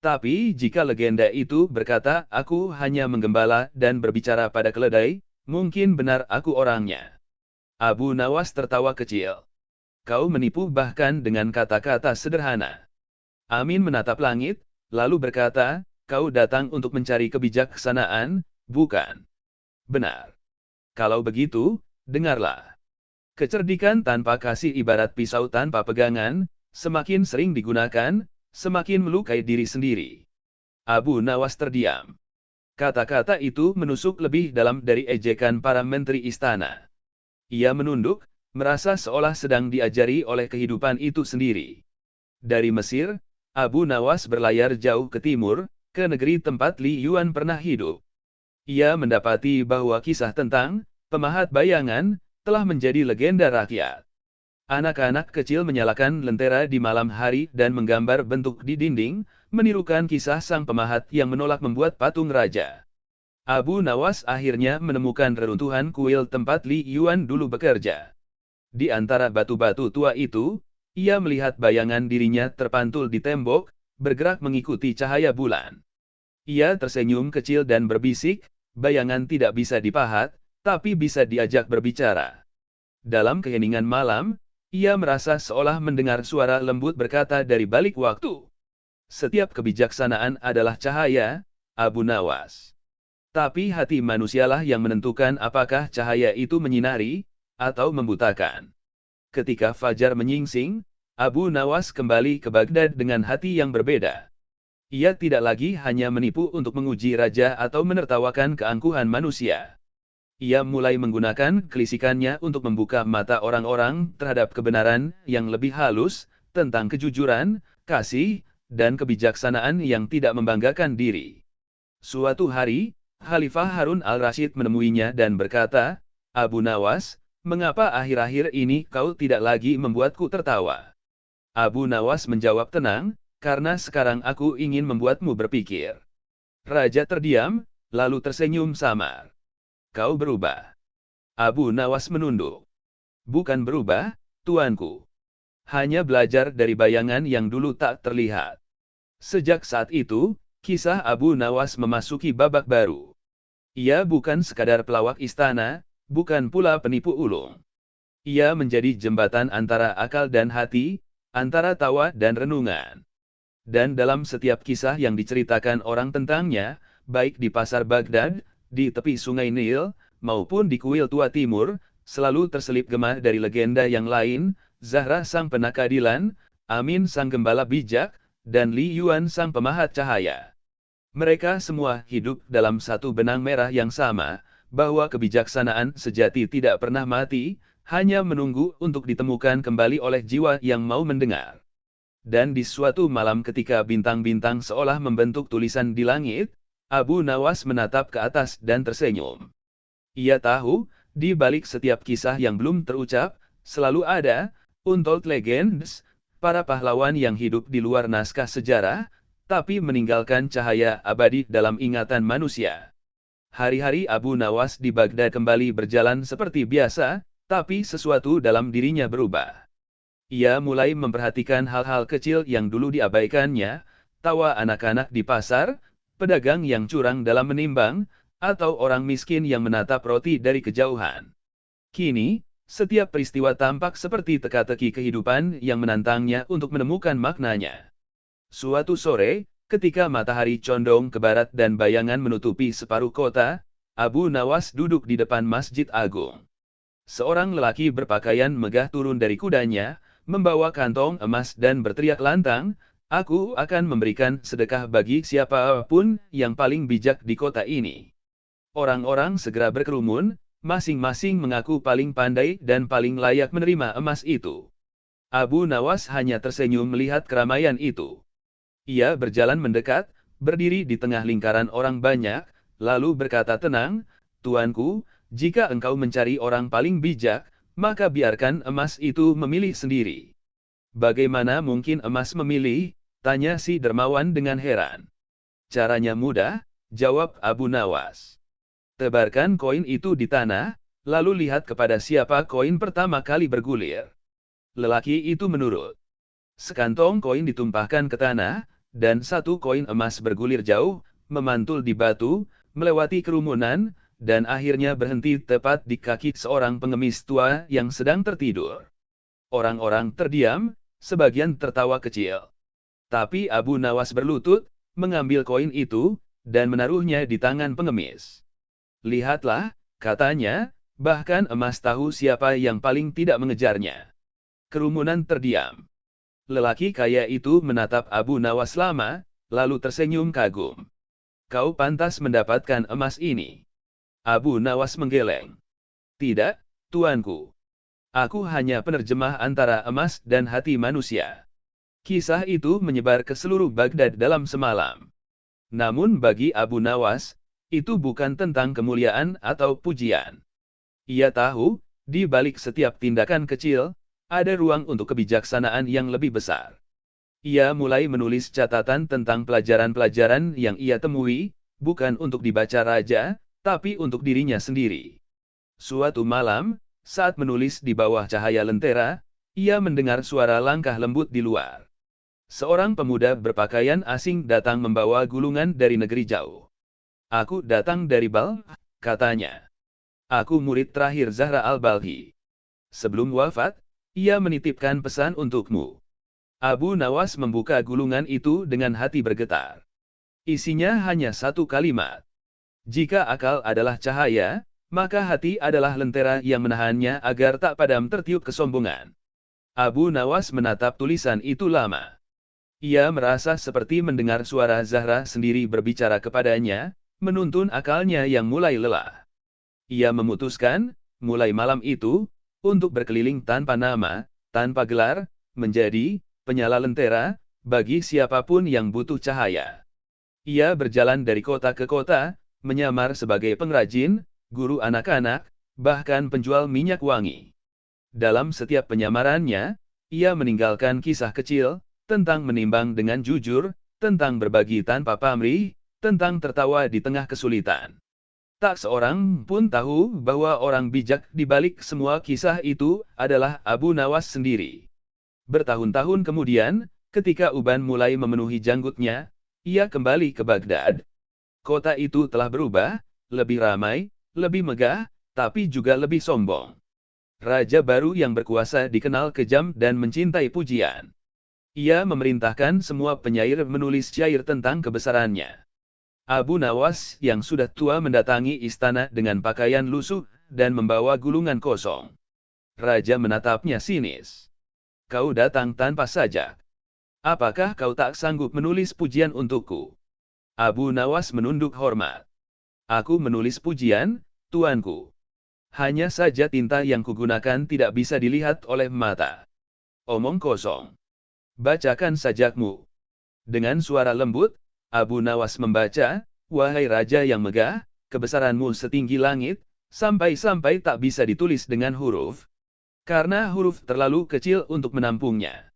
Tapi jika legenda itu berkata aku hanya menggembala dan berbicara pada keledai, mungkin benar aku orangnya. Abu Nawas tertawa kecil. Kau menipu bahkan dengan kata-kata sederhana. Amin menatap langit, lalu berkata, kau datang untuk mencari kebijaksanaan, bukan? Benar. Kalau begitu, dengarlah. Kecerdikan tanpa kasih ibarat pisau tanpa pegangan, semakin sering digunakan, semakin melukai diri sendiri. Abu Nawas terdiam. Kata-kata itu menusuk lebih dalam dari ejekan para menteri istana. Ia menunduk, merasa seolah sedang diajari oleh kehidupan itu sendiri. Dari Mesir, Abu Nawas berlayar jauh ke timur, ke negeri tempat Li Yuan pernah hidup. Ia mendapati bahwa kisah tentang pemahat bayangan telah menjadi legenda rakyat. Anak-anak kecil menyalakan lentera di malam hari dan menggambar bentuk di dinding, menirukan kisah sang pemahat yang menolak membuat patung raja. Abu Nawas akhirnya menemukan reruntuhan kuil tempat Li Yuan dulu bekerja. Di antara batu-batu tua itu, ia melihat bayangan dirinya terpantul di tembok, bergerak mengikuti cahaya bulan. Ia tersenyum kecil dan berbisik, bayangan tidak bisa dipahat, tapi bisa diajak berbicara. Dalam keheningan malam, ia merasa seolah mendengar suara lembut berkata dari balik waktu. Setiap kebijaksanaan adalah cahaya, Abu Nawas. Tapi hati manusialah yang menentukan apakah cahaya itu menyinari, atau membutakan. Ketika fajar menyingsing, Abu Nawas kembali ke Baghdad dengan hati yang berbeda. Ia tidak lagi hanya menipu untuk menguji raja atau menertawakan keangkuhan manusia. Ia mulai menggunakan kelisikannya untuk membuka mata orang-orang terhadap kebenaran yang lebih halus, tentang kejujuran, kasih, dan kebijaksanaan yang tidak membanggakan diri. Suatu hari, Khalifah Harun al-Rashid menemuinya dan berkata, Abu Nawas, mengapa akhir-akhir ini kau tidak lagi membuatku tertawa? Abu Nawas menjawab tenang, karena sekarang aku ingin membuatmu berpikir. Raja terdiam, lalu tersenyum samar. Kau berubah. Abu Nawas menunduk. Bukan berubah, tuanku. Hanya belajar dari bayangan yang dulu tak terlihat. Sejak saat itu, kisah Abu Nawas memasuki babak baru. Ia bukan sekadar pelawak istana, bukan pula penipu ulung. Ia menjadi jembatan antara akal dan hati, antara tawa dan renungan. Dan dalam setiap kisah yang diceritakan orang tentangnya, baik di pasar Baghdad, di tepi sungai Nil, maupun di kuil tua timur, selalu terselip gema dari legenda yang lain, Zahra sang penakadilan, Amin sang gembala bijak, dan Li Yuan sang pemahat cahaya. Mereka semua hidup dalam satu benang merah yang sama, bahwa kebijaksanaan sejati tidak pernah mati, hanya menunggu untuk ditemukan kembali oleh jiwa yang mau mendengar. Dan di suatu malam ketika bintang-bintang seolah membentuk tulisan di langit, Abu Nawas menatap ke atas dan tersenyum. Ia tahu, di balik setiap kisah yang belum terucap, selalu ada, untold legends, para pahlawan yang hidup di luar naskah sejarah, tapi meninggalkan cahaya abadi dalam ingatan manusia. Hari-hari Abu Nawas di Baghdad kembali berjalan seperti biasa, tapi sesuatu dalam dirinya berubah. Ia mulai memperhatikan hal-hal kecil yang dulu diabaikannya, tawa anak-anak di pasar, pedagang yang curang dalam menimbang, atau orang miskin yang menatap roti dari kejauhan. Kini, setiap peristiwa tampak seperti teka-teki kehidupan yang menantangnya untuk menemukan maknanya. Suatu sore, ketika matahari condong ke barat dan bayangan menutupi separuh kota, Abu Nawas duduk di depan Masjid Agung. Seorang lelaki berpakaian megah turun dari kudanya, membawa kantong emas dan berteriak lantang, Aku akan memberikan sedekah bagi siapapun yang paling bijak di kota ini. Orang-orang segera berkerumun, masing-masing mengaku paling pandai dan paling layak menerima emas itu. Abu Nawas hanya tersenyum melihat keramaian itu. Ia berjalan mendekat, berdiri di tengah lingkaran orang banyak, lalu berkata tenang, Tuanku, jika engkau mencari orang paling bijak, maka biarkan emas itu memilih sendiri. Bagaimana mungkin emas memilih? Tanya si dermawan dengan heran. Caranya mudah, jawab Abu Nawas. Tebarkan koin itu di tanah, lalu lihat kepada siapa koin pertama kali bergulir. Lelaki itu menurut. Sekantong koin ditumpahkan ke tanah, dan satu koin emas bergulir jauh, memantul di batu, melewati kerumunan, dan akhirnya berhenti tepat di kaki seorang pengemis tua yang sedang tertidur. Orang-orang terdiam, sebagian tertawa kecil. Tapi Abu Nawas berlutut, mengambil koin itu, dan menaruhnya di tangan pengemis. Lihatlah, katanya, bahkan emas tahu siapa yang paling tidak mengejarnya. Kerumunan terdiam. Lelaki kaya itu menatap Abu Nawas lama, lalu tersenyum kagum. Kau pantas mendapatkan emas ini. Abu Nawas menggeleng. Tidak, tuanku. Aku hanya penerjemah antara emas dan hati manusia. Kisah itu menyebar ke seluruh Baghdad dalam semalam. Namun bagi Abu Nawas, itu bukan tentang kemuliaan atau pujian. Ia tahu, di balik setiap tindakan kecil, ada ruang untuk kebijaksanaan yang lebih besar. Ia mulai menulis catatan tentang pelajaran-pelajaran yang ia temui, bukan untuk dibaca raja, tapi untuk dirinya sendiri. Suatu malam, saat menulis di bawah cahaya lentera, ia mendengar suara langkah lembut di luar. Seorang pemuda berpakaian asing datang membawa gulungan dari negeri jauh. Aku datang dari Balkh, katanya. Aku murid terakhir Zahra al-Balkhi. Sebelum wafat, ia menitipkan pesan untukmu. Abu Nawas membuka gulungan itu dengan hati bergetar. Isinya hanya satu kalimat. Jika akal adalah cahaya, maka hati adalah lentera yang menahannya agar tak padam tertiup kesombongan. Abu Nawas menatap tulisan itu lama. Ia merasa seperti mendengar suara Zahra sendiri berbicara kepadanya, menuntun akalnya yang mulai lelah. Ia memutuskan, mulai malam itu, untuk berkeliling tanpa nama, tanpa gelar, menjadi penyala lentera, bagi siapapun yang butuh cahaya. Ia berjalan dari kota ke kota, menyamar sebagai pengrajin, guru anak-anak, bahkan penjual minyak wangi. Dalam setiap penyamarannya, ia meninggalkan kisah kecil, tentang menimbang dengan jujur, tentang berbagi tanpa pamrih, tentang tertawa di tengah kesulitan. Tak seorang pun tahu bahwa orang bijak di balik semua kisah itu adalah Abu Nawas sendiri. Bertahun-tahun kemudian, ketika uban mulai memenuhi janggutnya, ia kembali ke Baghdad. Kota itu telah berubah, lebih ramai, lebih megah, tapi juga lebih sombong. Raja baru yang berkuasa dikenal kejam dan mencintai pujian. Ia memerintahkan semua penyair menulis syair tentang kebesarannya. Abu Nawas yang sudah tua mendatangi istana dengan pakaian lusuh dan membawa gulungan kosong. Raja menatapnya sinis. Kau datang tanpa sajak. Apakah kau tak sanggup menulis pujian untukku? Abu Nawas menunduk hormat. Aku menulis pujian, tuanku. Hanya saja tinta yang kugunakan tidak bisa dilihat oleh mata. Omong kosong. Bacakan sajakmu. Dengan suara lembut, Abu Nawas membaca, wahai raja yang megah, kebesaranmu setinggi langit, sampai-sampai tak bisa ditulis dengan huruf. Karena huruf terlalu kecil untuk menampungnya.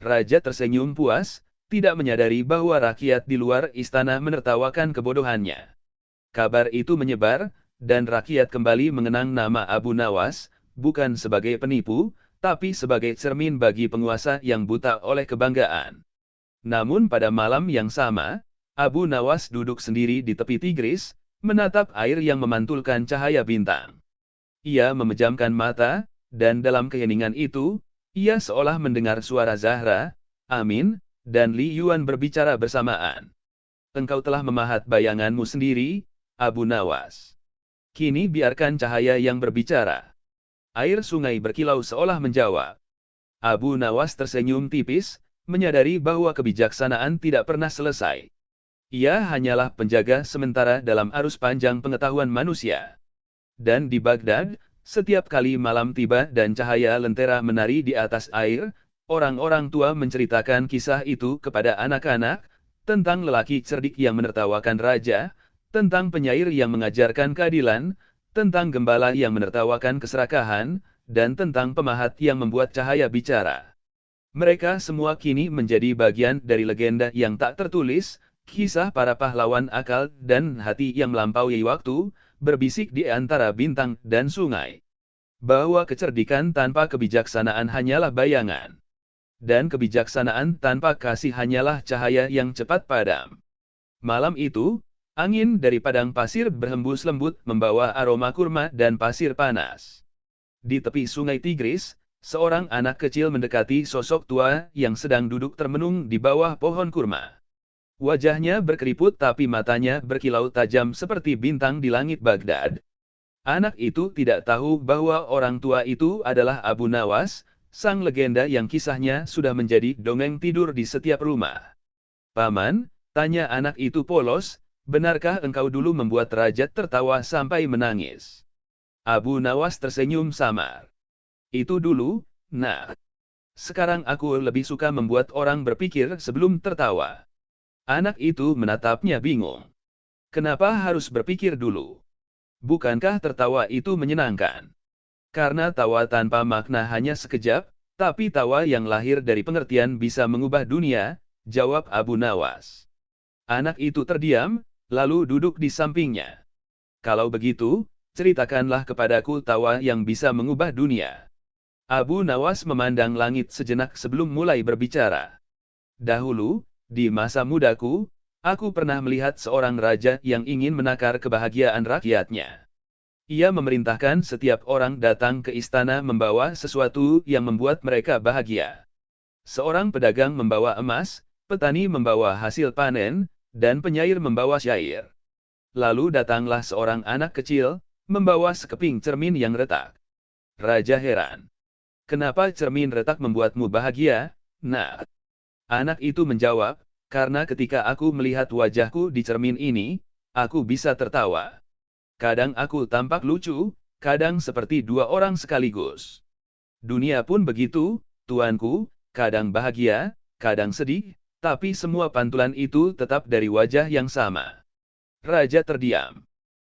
Raja tersenyum puas, tidak menyadari bahwa rakyat di luar istana menertawakan kebodohannya. Kabar itu menyebar, dan rakyat kembali mengenang nama Abu Nawas, bukan sebagai penipu, tapi sebagai cermin bagi penguasa yang buta oleh kebanggaan. Namun pada malam yang sama, Abu Nawas duduk sendiri di tepi Tigris, menatap air yang memantulkan cahaya bintang. Ia memejamkan mata, dan dalam keheningan itu, ia seolah mendengar suara Zahra, Amin, dan Li Yuan berbicara bersamaan. Engkau telah memahat bayanganmu sendiri, Abu Nawas. Kini biarkan cahaya yang berbicara. Air sungai berkilau seolah menjawab. Abu Nawas tersenyum tipis, menyadari bahwa kebijaksanaan tidak pernah selesai. Ia hanyalah penjaga sementara dalam arus panjang pengetahuan manusia. Dan di Baghdad, setiap kali malam tiba dan cahaya lentera menari di atas air, orang-orang tua menceritakan kisah itu kepada anak-anak, tentang lelaki cerdik yang menertawakan raja, tentang penyair yang mengajarkan keadilan, tentang gembala yang menertawakan keserakahan, dan tentang pemahat yang membuat cahaya bicara. Mereka semua kini menjadi bagian dari legenda yang tak tertulis, kisah para pahlawan akal dan hati yang melampaui waktu, berbisik di antara bintang dan sungai. Bahwa kecerdikan tanpa kebijaksanaan hanyalah bayangan. Dan kebijaksanaan tanpa kasih hanyalah cahaya yang cepat padam. Malam itu, angin dari padang pasir berhembus lembut membawa aroma kurma dan pasir panas. Di tepi sungai Tigris, seorang anak kecil mendekati sosok tua yang sedang duduk termenung di bawah pohon kurma. Wajahnya berkeriput tapi matanya berkilau tajam seperti bintang di langit Baghdad. Anak itu tidak tahu bahwa orang tua itu adalah Abu Nawas, sang legenda yang kisahnya sudah menjadi dongeng tidur di setiap rumah. Paman, tanya anak itu polos, benarkah engkau dulu membuat raja tertawa sampai menangis? Abu Nawas tersenyum samar. Itu dulu, nah. Sekarang aku lebih suka membuat orang berpikir sebelum tertawa. Anak itu menatapnya bingung. Kenapa harus berpikir dulu? Bukankah tertawa itu menyenangkan? Karena tawa tanpa makna hanya sekejap, tapi tawa yang lahir dari pengertian bisa mengubah dunia, jawab Abu Nawas. Anak itu terdiam, lalu duduk di sampingnya. Kalau begitu, ceritakanlah kepadaku tawa yang bisa mengubah dunia. Abu Nawas memandang langit sejenak sebelum mulai berbicara. Dahulu, di masa mudaku, aku pernah melihat seorang raja yang ingin menakar kebahagiaan rakyatnya. Ia memerintahkan setiap orang datang ke istana membawa sesuatu yang membuat mereka bahagia. Seorang pedagang membawa emas, petani membawa hasil panen, dan penyair membawa syair. Lalu datanglah seorang anak kecil, membawa sekeping cermin yang retak. Raja heran. Kenapa cermin retak membuatmu bahagia, nak? Anak itu menjawab, karena ketika aku melihat wajahku di cermin ini, aku bisa tertawa. Kadang aku tampak lucu, kadang seperti dua orang sekaligus. Dunia pun begitu, tuanku, kadang bahagia, kadang sedih, tapi semua pantulan itu tetap dari wajah yang sama. Raja terdiam.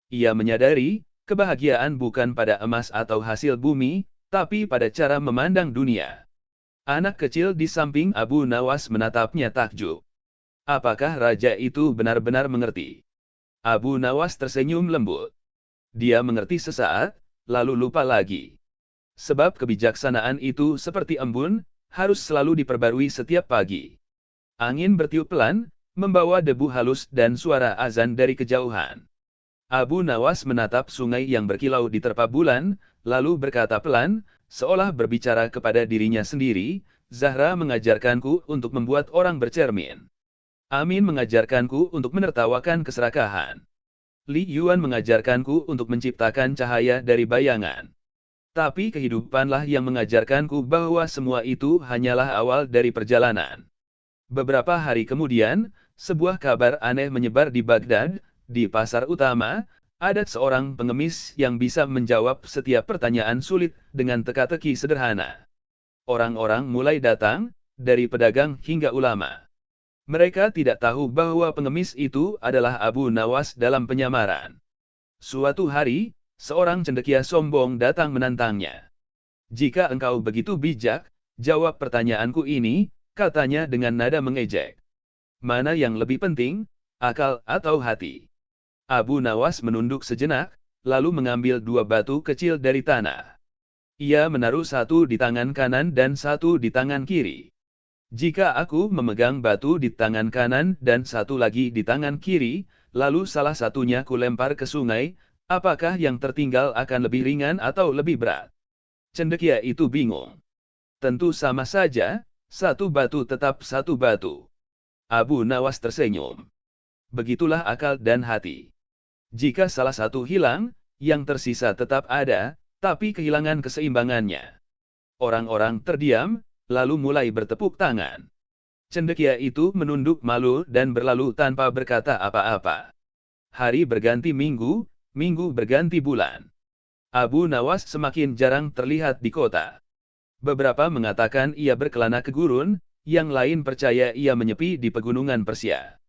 Ia menyadari, kebahagiaan bukan pada emas atau hasil bumi, tapi pada cara memandang dunia. Anak kecil di samping Abu Nawas menatapnya takjub. Apakah raja itu benar-benar mengerti? Abu Nawas tersenyum lembut. Dia mengerti sesaat, lalu lupa lagi. Sebab kebijaksanaan itu seperti embun, harus selalu diperbarui setiap pagi. Angin bertiup pelan, membawa debu halus dan suara azan dari kejauhan. Abu Nawas menatap sungai yang berkilau diterpa bulan, lalu berkata pelan, seolah berbicara kepada dirinya sendiri, Zahra mengajarkanku untuk membuat orang bercermin. Amin mengajarkanku untuk menertawakan keserakahan. Li Yuan mengajarkanku untuk menciptakan cahaya dari bayangan. Tapi kehidupanlah yang mengajarkanku bahwa semua itu hanyalah awal dari perjalanan. Beberapa hari kemudian, sebuah kabar aneh menyebar di Baghdad. Di pasar utama, ada seorang pengemis yang bisa menjawab setiap pertanyaan sulit dengan teka-teki sederhana. Orang-orang mulai datang, dari pedagang hingga ulama. Mereka tidak tahu bahwa pengemis itu adalah Abu Nawas dalam penyamaran. Suatu hari, seorang cendekia sombong datang menantangnya. Jika engkau begitu bijak, jawab pertanyaanku ini, katanya dengan nada mengejek. Mana yang lebih penting, akal atau hati? Abu Nawas menunduk sejenak, lalu mengambil dua batu kecil dari tanah. Ia menaruh satu di tangan kanan dan satu di tangan kiri. Jika aku memegang batu di tangan kanan dan satu lagi di tangan kiri, lalu salah satunya kulempar ke sungai, apakah yang tertinggal akan lebih ringan atau lebih berat? Cendekia itu bingung. Tentu sama saja, satu batu tetap satu batu. Abu Nawas tersenyum. Begitulah akal dan hati. Jika salah satu hilang, yang tersisa tetap ada, tapi kehilangan keseimbangannya. Orang-orang terdiam, lalu mulai bertepuk tangan. Cendekia itu menunduk malu dan berlalu tanpa berkata apa-apa. Hari berganti minggu, minggu berganti bulan. Abu Nawas semakin jarang terlihat di kota. Beberapa mengatakan ia berkelana ke gurun, yang lain percaya ia menyepi di pegunungan Persia.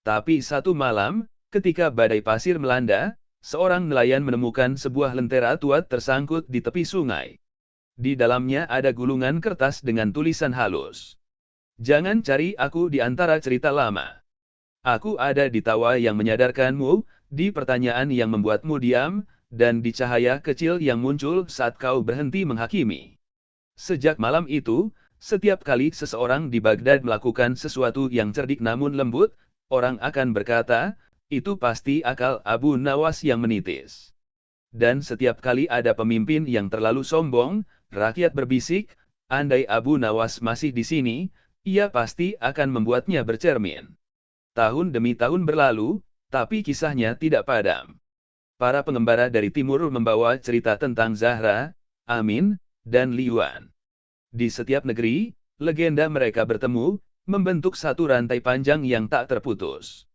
Tapi satu malam, ketika badai pasir melanda, seorang nelayan menemukan sebuah lentera tua tersangkut di tepi sungai. Di dalamnya ada gulungan kertas dengan tulisan halus. Jangan cari aku di antara cerita lama. Aku ada di tawa yang menyadarkanmu, di pertanyaan yang membuatmu diam, dan di cahaya kecil yang muncul saat kau berhenti menghakimi. Sejak malam itu, setiap kali seseorang di Baghdad melakukan sesuatu yang cerdik namun lembut, orang akan berkata, itu pasti akal Abu Nawas yang menitis. Dan setiap kali ada pemimpin yang terlalu sombong, rakyat berbisik, andai Abu Nawas masih di sini, ia pasti akan membuatnya bercermin. Tahun demi tahun berlalu, tapi kisahnya tidak padam. para pengembara dari timur membawa cerita tentang Zahra, Amin, dan Liuan. Di setiap negeri, legenda mereka bertemu, membentuk satu rantai panjang yang tak terputus.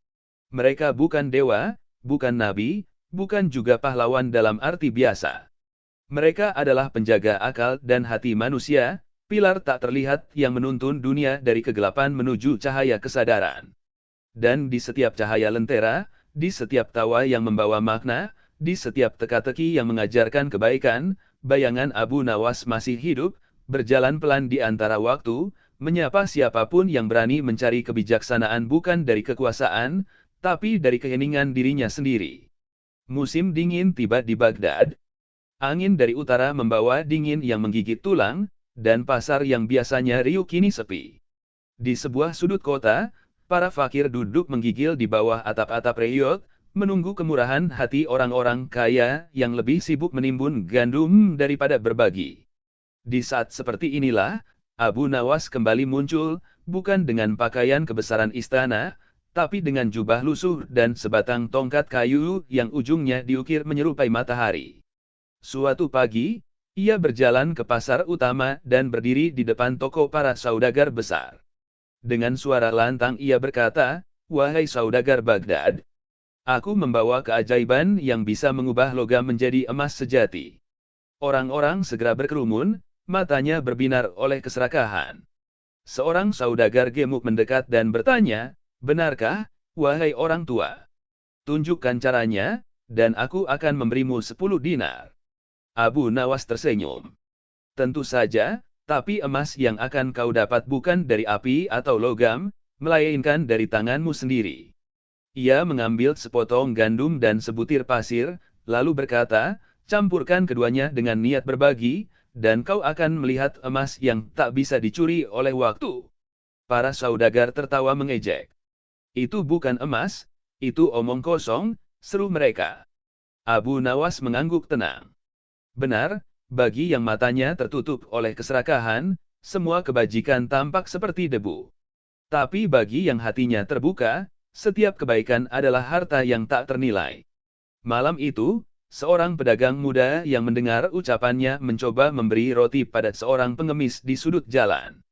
Mereka bukan dewa, bukan nabi, bukan juga pahlawan dalam arti biasa. Mereka adalah penjaga akal dan hati manusia, pilar tak terlihat yang menuntun dunia dari kegelapan menuju cahaya kesadaran. Dan di setiap cahaya lentera, di setiap tawa yang membawa makna, di setiap teka-teki yang mengajarkan kebaikan, bayangan Abu Nawas masih hidup, berjalan pelan di antara waktu, menyapa siapapun yang berani mencari kebijaksanaan bukan dari kekuasaan, tapi dari keheningan dirinya sendiri. Musim dingin tiba di Baghdad. Angin dari utara membawa dingin yang menggigit tulang, dan pasar yang biasanya riuh kini sepi. Di sebuah sudut kota, para fakir duduk menggigil di bawah atap-atap reyot, menunggu kemurahan hati orang-orang kaya yang lebih sibuk menimbun gandum daripada berbagi. Di saat seperti inilah, Abu Nawas kembali muncul, bukan dengan pakaian kebesaran istana, tapi dengan jubah lusuh dan sebatang tongkat kayu yang ujungnya diukir menyerupai matahari. Suatu pagi, ia berjalan ke pasar utama dan berdiri di depan toko para saudagar besar. Dengan suara lantang ia berkata, "Wahai saudagar Baghdad, aku membawa keajaiban yang bisa mengubah logam menjadi emas sejati." Orang-orang segera berkerumun, matanya berbinar oleh keserakahan. Seorang saudagar gemuk mendekat dan bertanya, "Benarkah, wahai orang tua? Tunjukkan caranya, dan aku akan memberimu 10 dinar." Abu Nawas tersenyum. "Tentu saja, tapi emas yang akan kau dapat bukan dari api atau logam, melainkan dari tanganmu sendiri." Ia mengambil sepotong gandum dan sebutir pasir, lalu berkata, "Campurkan keduanya dengan niat berbagi, dan kau akan melihat emas yang tak bisa dicuri oleh waktu." Para saudagar tertawa mengejek. "Itu bukan emas, itu omong kosong," seru mereka. Abu Nawas mengangguk tenang. "Benar, bagi yang matanya tertutup oleh keserakahan, semua kebajikan tampak seperti debu. Tapi bagi yang hatinya terbuka, setiap kebaikan adalah harta yang tak ternilai." Malam itu, seorang pedagang muda yang mendengar ucapannya mencoba memberi roti pada seorang pengemis di sudut jalan.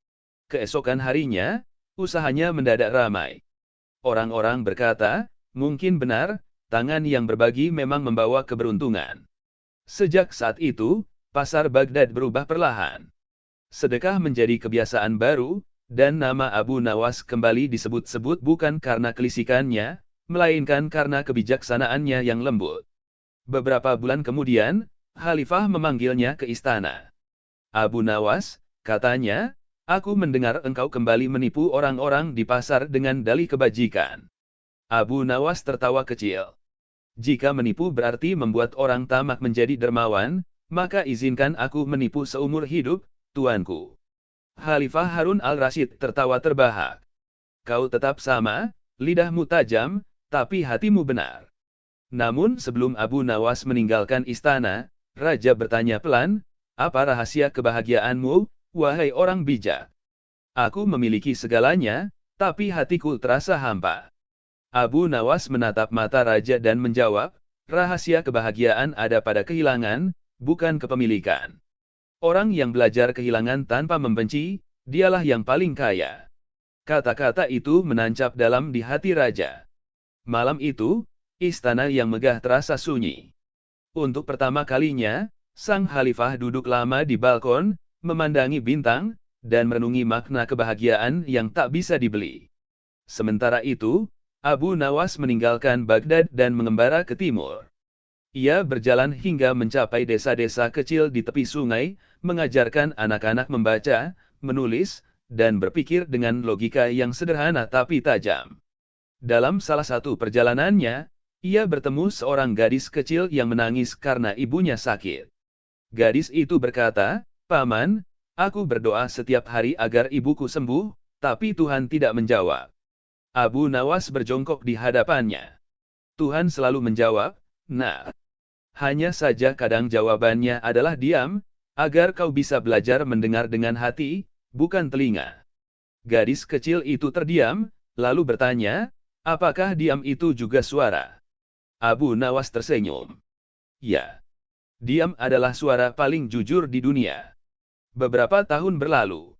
Keesokan harinya, usahanya mendadak ramai. Orang-orang berkata, "Mungkin benar, tangan yang berbagi memang membawa keberuntungan." Sejak saat itu, pasar Baghdad berubah perlahan. Sedekah menjadi kebiasaan baru, dan nama Abu Nawas kembali disebut-sebut bukan karena kelisikannya, melainkan karena kebijaksanaannya yang lembut. Beberapa bulan kemudian, Khalifah memanggilnya ke istana. "Abu Nawas," katanya, "aku mendengar engkau kembali menipu orang-orang di pasar dengan dalih kebajikan." Abu Nawas tertawa kecil. "Jika menipu berarti membuat orang tamak menjadi dermawan, maka izinkan aku menipu seumur hidup, tuanku." Khalifah Harun al-Rasyid tertawa terbahak. "Kau tetap sama, lidahmu tajam, tapi hatimu benar." Namun sebelum Abu Nawas meninggalkan istana, raja bertanya pelan, "Apa rahasia kebahagiaanmu, wahai orang bijak?" "Aku memiliki segalanya, tapi hatiku terasa hampa." Abu Nawas menatap mata raja dan menjawab, "Rahasia kebahagiaan ada pada kehilangan, bukan kepemilikan. Orang yang belajar kehilangan tanpa membenci, dialah yang paling kaya." Kata-kata itu menancap dalam di hati raja. Malam itu, istana yang megah terasa sunyi. Untuk pertama kalinya, sang khalifah duduk lama di balkon, memandangi bintang, dan merenungi makna kebahagiaan yang tak bisa dibeli. Sementara itu, Abu Nawas meninggalkan Baghdad dan mengembara ke timur. Ia berjalan hingga mencapai desa-desa kecil di tepi sungai, mengajarkan anak-anak membaca, menulis, dan berpikir dengan logika yang sederhana tapi tajam. Dalam salah satu perjalanannya, ia bertemu seorang gadis kecil yang menangis karena ibunya sakit. Gadis itu berkata, "Paman, aku berdoa setiap hari agar ibuku sembuh, tapi Tuhan tidak menjawab." Abu Nawas berjongkok di hadapannya. "Tuhan selalu menjawab, Nak. Hanya saja kadang jawabannya adalah diam, agar kau bisa belajar mendengar dengan hati, bukan telinga." Gadis kecil itu terdiam, lalu bertanya, "Apakah diam itu juga suara?" Abu Nawas tersenyum. Ya, diam adalah suara paling jujur di dunia. Beberapa tahun berlalu,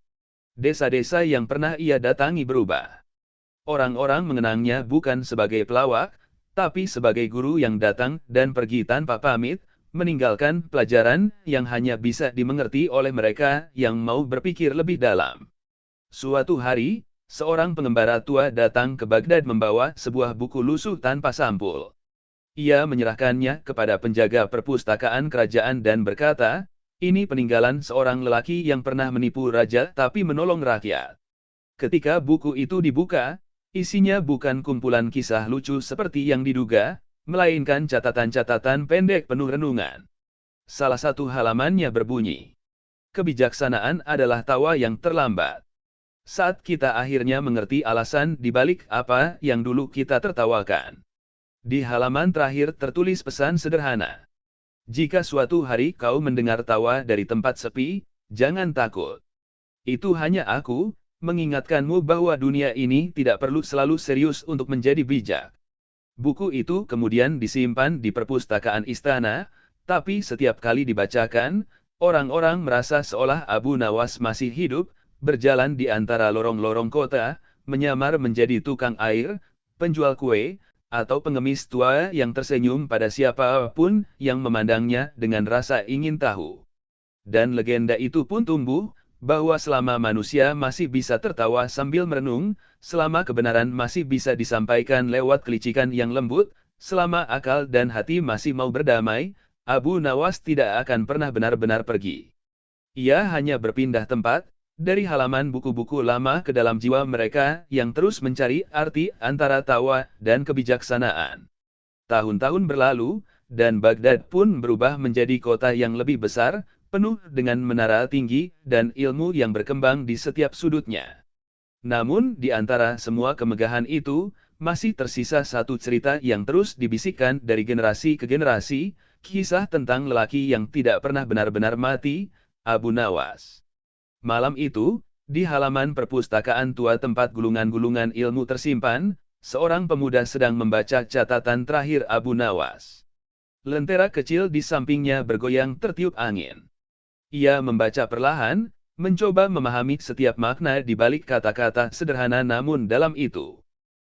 desa-desa yang pernah ia datangi berubah. Orang-orang mengenangnya bukan sebagai pelawak, tapi sebagai guru yang datang dan pergi tanpa pamit, meninggalkan pelajaran yang hanya bisa dimengerti oleh mereka yang mau berpikir lebih dalam. Suatu hari, seorang pengembara tua datang ke Baghdad membawa sebuah buku lusuh tanpa sampul. Ia menyerahkannya kepada penjaga perpustakaan kerajaan dan berkata, "Ini peninggalan seorang lelaki yang pernah menipu raja tapi menolong rakyat." Ketika buku itu dibuka, isinya bukan kumpulan kisah lucu seperti yang diduga, melainkan catatan-catatan pendek penuh renungan. Salah satu halamannya berbunyi, "Kebijaksanaan adalah tawa yang terlambat. Saat kita akhirnya mengerti alasan di balik apa yang dulu kita tertawakan." Di halaman terakhir tertulis pesan sederhana. "Jika suatu hari kau mendengar tawa dari tempat sepi, jangan takut. Itu hanya aku, mengingatkanmu bahwa dunia ini tidak perlu selalu serius untuk menjadi bijak." Buku itu kemudian disimpan di perpustakaan istana, tapi setiap kali dibacakan, orang-orang merasa seolah Abu Nawas masih hidup, berjalan di antara lorong-lorong kota, menyamar menjadi tukang air, penjual kue, atau pengemis tua yang tersenyum pada siapapun yang memandangnya dengan rasa ingin tahu. Dan legenda itu pun tumbuh, bahwa selama manusia masih bisa tertawa sambil merenung, selama kebenaran masih bisa disampaikan lewat kelicikan yang lembut, selama akal dan hati masih mau berdamai, Abu Nawas tidak akan pernah benar-benar pergi. Ia hanya berpindah tempat, dari halaman buku-buku lama ke dalam jiwa mereka yang terus mencari arti antara tawa dan kebijaksanaan. Tahun-tahun berlalu, dan Baghdad pun berubah menjadi kota yang lebih besar, penuh dengan menara tinggi dan ilmu yang berkembang di setiap sudutnya. Namun, di antara semua kemegahan itu, masih tersisa satu cerita yang terus dibisikkan dari generasi ke generasi, kisah tentang lelaki yang tidak pernah benar-benar mati, Abu Nawas. Malam itu, di halaman perpustakaan tua tempat gulungan-gulungan ilmu tersimpan, seorang pemuda sedang membaca catatan terakhir Abu Nawas. Lentera kecil di sampingnya bergoyang tertiup angin. Ia membaca perlahan, mencoba memahami setiap makna di balik kata-kata sederhana namun dalam itu.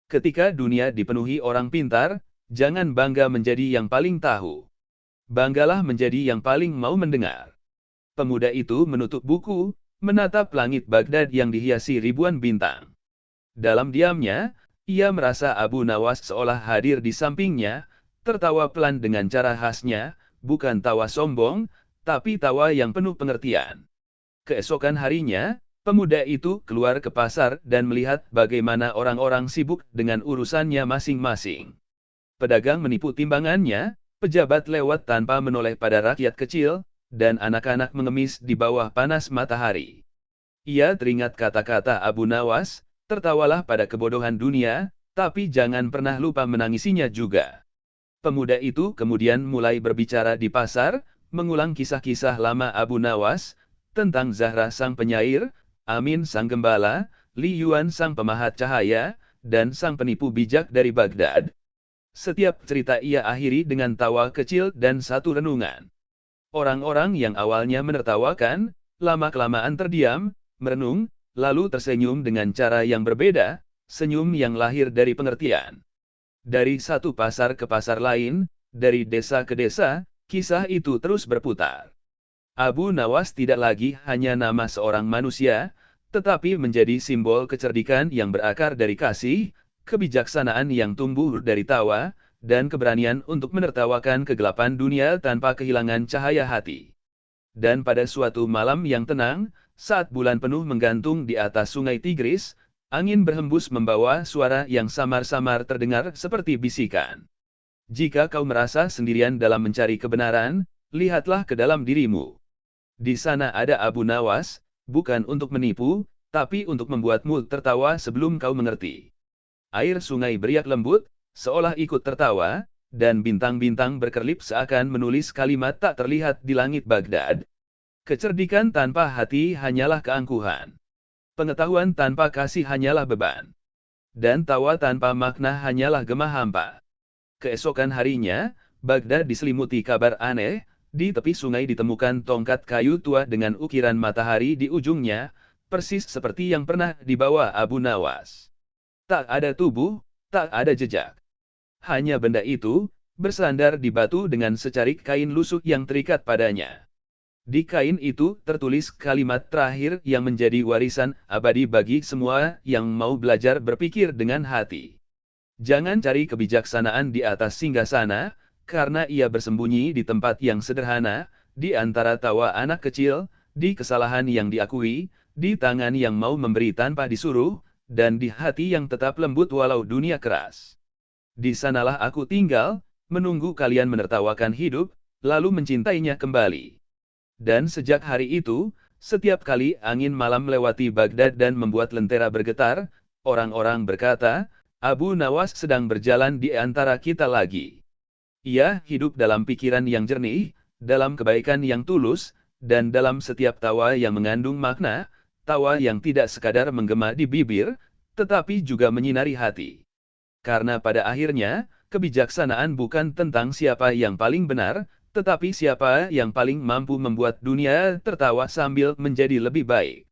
Ketika dunia dipenuhi orang pintar, jangan bangga menjadi yang paling tahu. Banggalah menjadi yang paling mau mendengar. Pemuda itu menutup buku, menatap langit Baghdad yang dihiasi ribuan bintang. Dalam diamnya, ia merasa Abu Nawas seolah hadir di sampingnya, tertawa pelan dengan cara khasnya, bukan tawa sombong, tapi tawa yang penuh pengertian. Keesokan harinya, pemuda itu keluar ke pasar dan melihat bagaimana orang-orang sibuk dengan urusannya masing-masing. Pedagang menipu timbangannya, pejabat lewat tanpa menoleh pada rakyat kecil, dan anak-anak mengemis di bawah panas matahari. Ia teringat kata-kata Abu Nawas, tertawalah pada kebodohan dunia, tapi jangan pernah lupa menangisinya juga. Pemuda itu kemudian mulai berbicara di pasar, mengulang kisah-kisah lama Abu Nawas, tentang Zahra sang penyair, Amin sang gembala, Li Yuan sang pemahat cahaya, dan sang penipu bijak dari Baghdad. Setiap cerita ia akhiri dengan tawa kecil dan satu renungan. Orang-orang yang awalnya menertawakan, lama-kelamaan terdiam, merenung, lalu tersenyum dengan cara yang berbeda, senyum yang lahir dari pengertian. Dari satu pasar ke pasar lain, dari desa ke desa, kisah itu terus berputar. Abu Nawas tidak lagi hanya nama seorang manusia, tetapi menjadi simbol kecerdikan yang berakar dari kasih, kebijaksanaan yang tumbuh dari tawa, dan keberanian untuk menertawakan kegelapan dunia tanpa kehilangan cahaya hati. Dan pada suatu malam yang tenang, saat bulan penuh menggantung di atas sungai Tigris, angin berhembus membawa suara yang samar-samar terdengar seperti bisikan. Jika kau merasa sendirian dalam mencari kebenaran, lihatlah ke dalam dirimu. Di sana ada Abu Nawas, bukan untuk menipu, tapi untuk membuatmu tertawa sebelum kau mengerti. Air sungai beriak lembut, seolah ikut tertawa, dan bintang-bintang berkerlip seakan menulis kalimat tak terlihat di langit Baghdad. Kecerdikan tanpa hati hanyalah keangkuhan. Pengetahuan tanpa kasih hanyalah beban. Dan tawa tanpa makna hanyalah gemah hampa. Keesokan harinya, Baghdad diselimuti kabar aneh. Di tepi sungai ditemukan tongkat kayu tua dengan ukiran matahari di ujungnya, persis seperti yang pernah dibawa Abu Nawas. Tak ada tubuh, tak ada jejak. Hanya benda itu, bersandar di batu dengan secarik kain lusuh yang terikat padanya. Di kain itu tertulis kalimat terakhir yang menjadi warisan abadi bagi semua yang mau belajar berpikir dengan hati. Jangan cari kebijaksanaan di atas singgasana, karena ia bersembunyi di tempat yang sederhana, di antara tawa anak kecil, di kesalahan yang diakui, di tangan yang mau memberi tanpa disuruh, dan di hati yang tetap lembut walau dunia keras. Di sanalah aku tinggal, menunggu kalian menertawakan hidup, lalu mencintainya kembali. Dan sejak hari itu, setiap kali angin malam melewati Baghdad dan membuat lentera bergetar, orang-orang berkata, Abu Nawas sedang berjalan di antara kita lagi. Ia hidup dalam pikiran yang jernih, dalam kebaikan yang tulus, dan dalam setiap tawa yang mengandung makna, tawa yang tidak sekadar menggema di bibir, tetapi juga menyinari hati. Karena pada akhirnya, kebijaksanaan bukan tentang siapa yang paling benar, tetapi siapa yang paling mampu membuat dunia tertawa sambil menjadi lebih baik.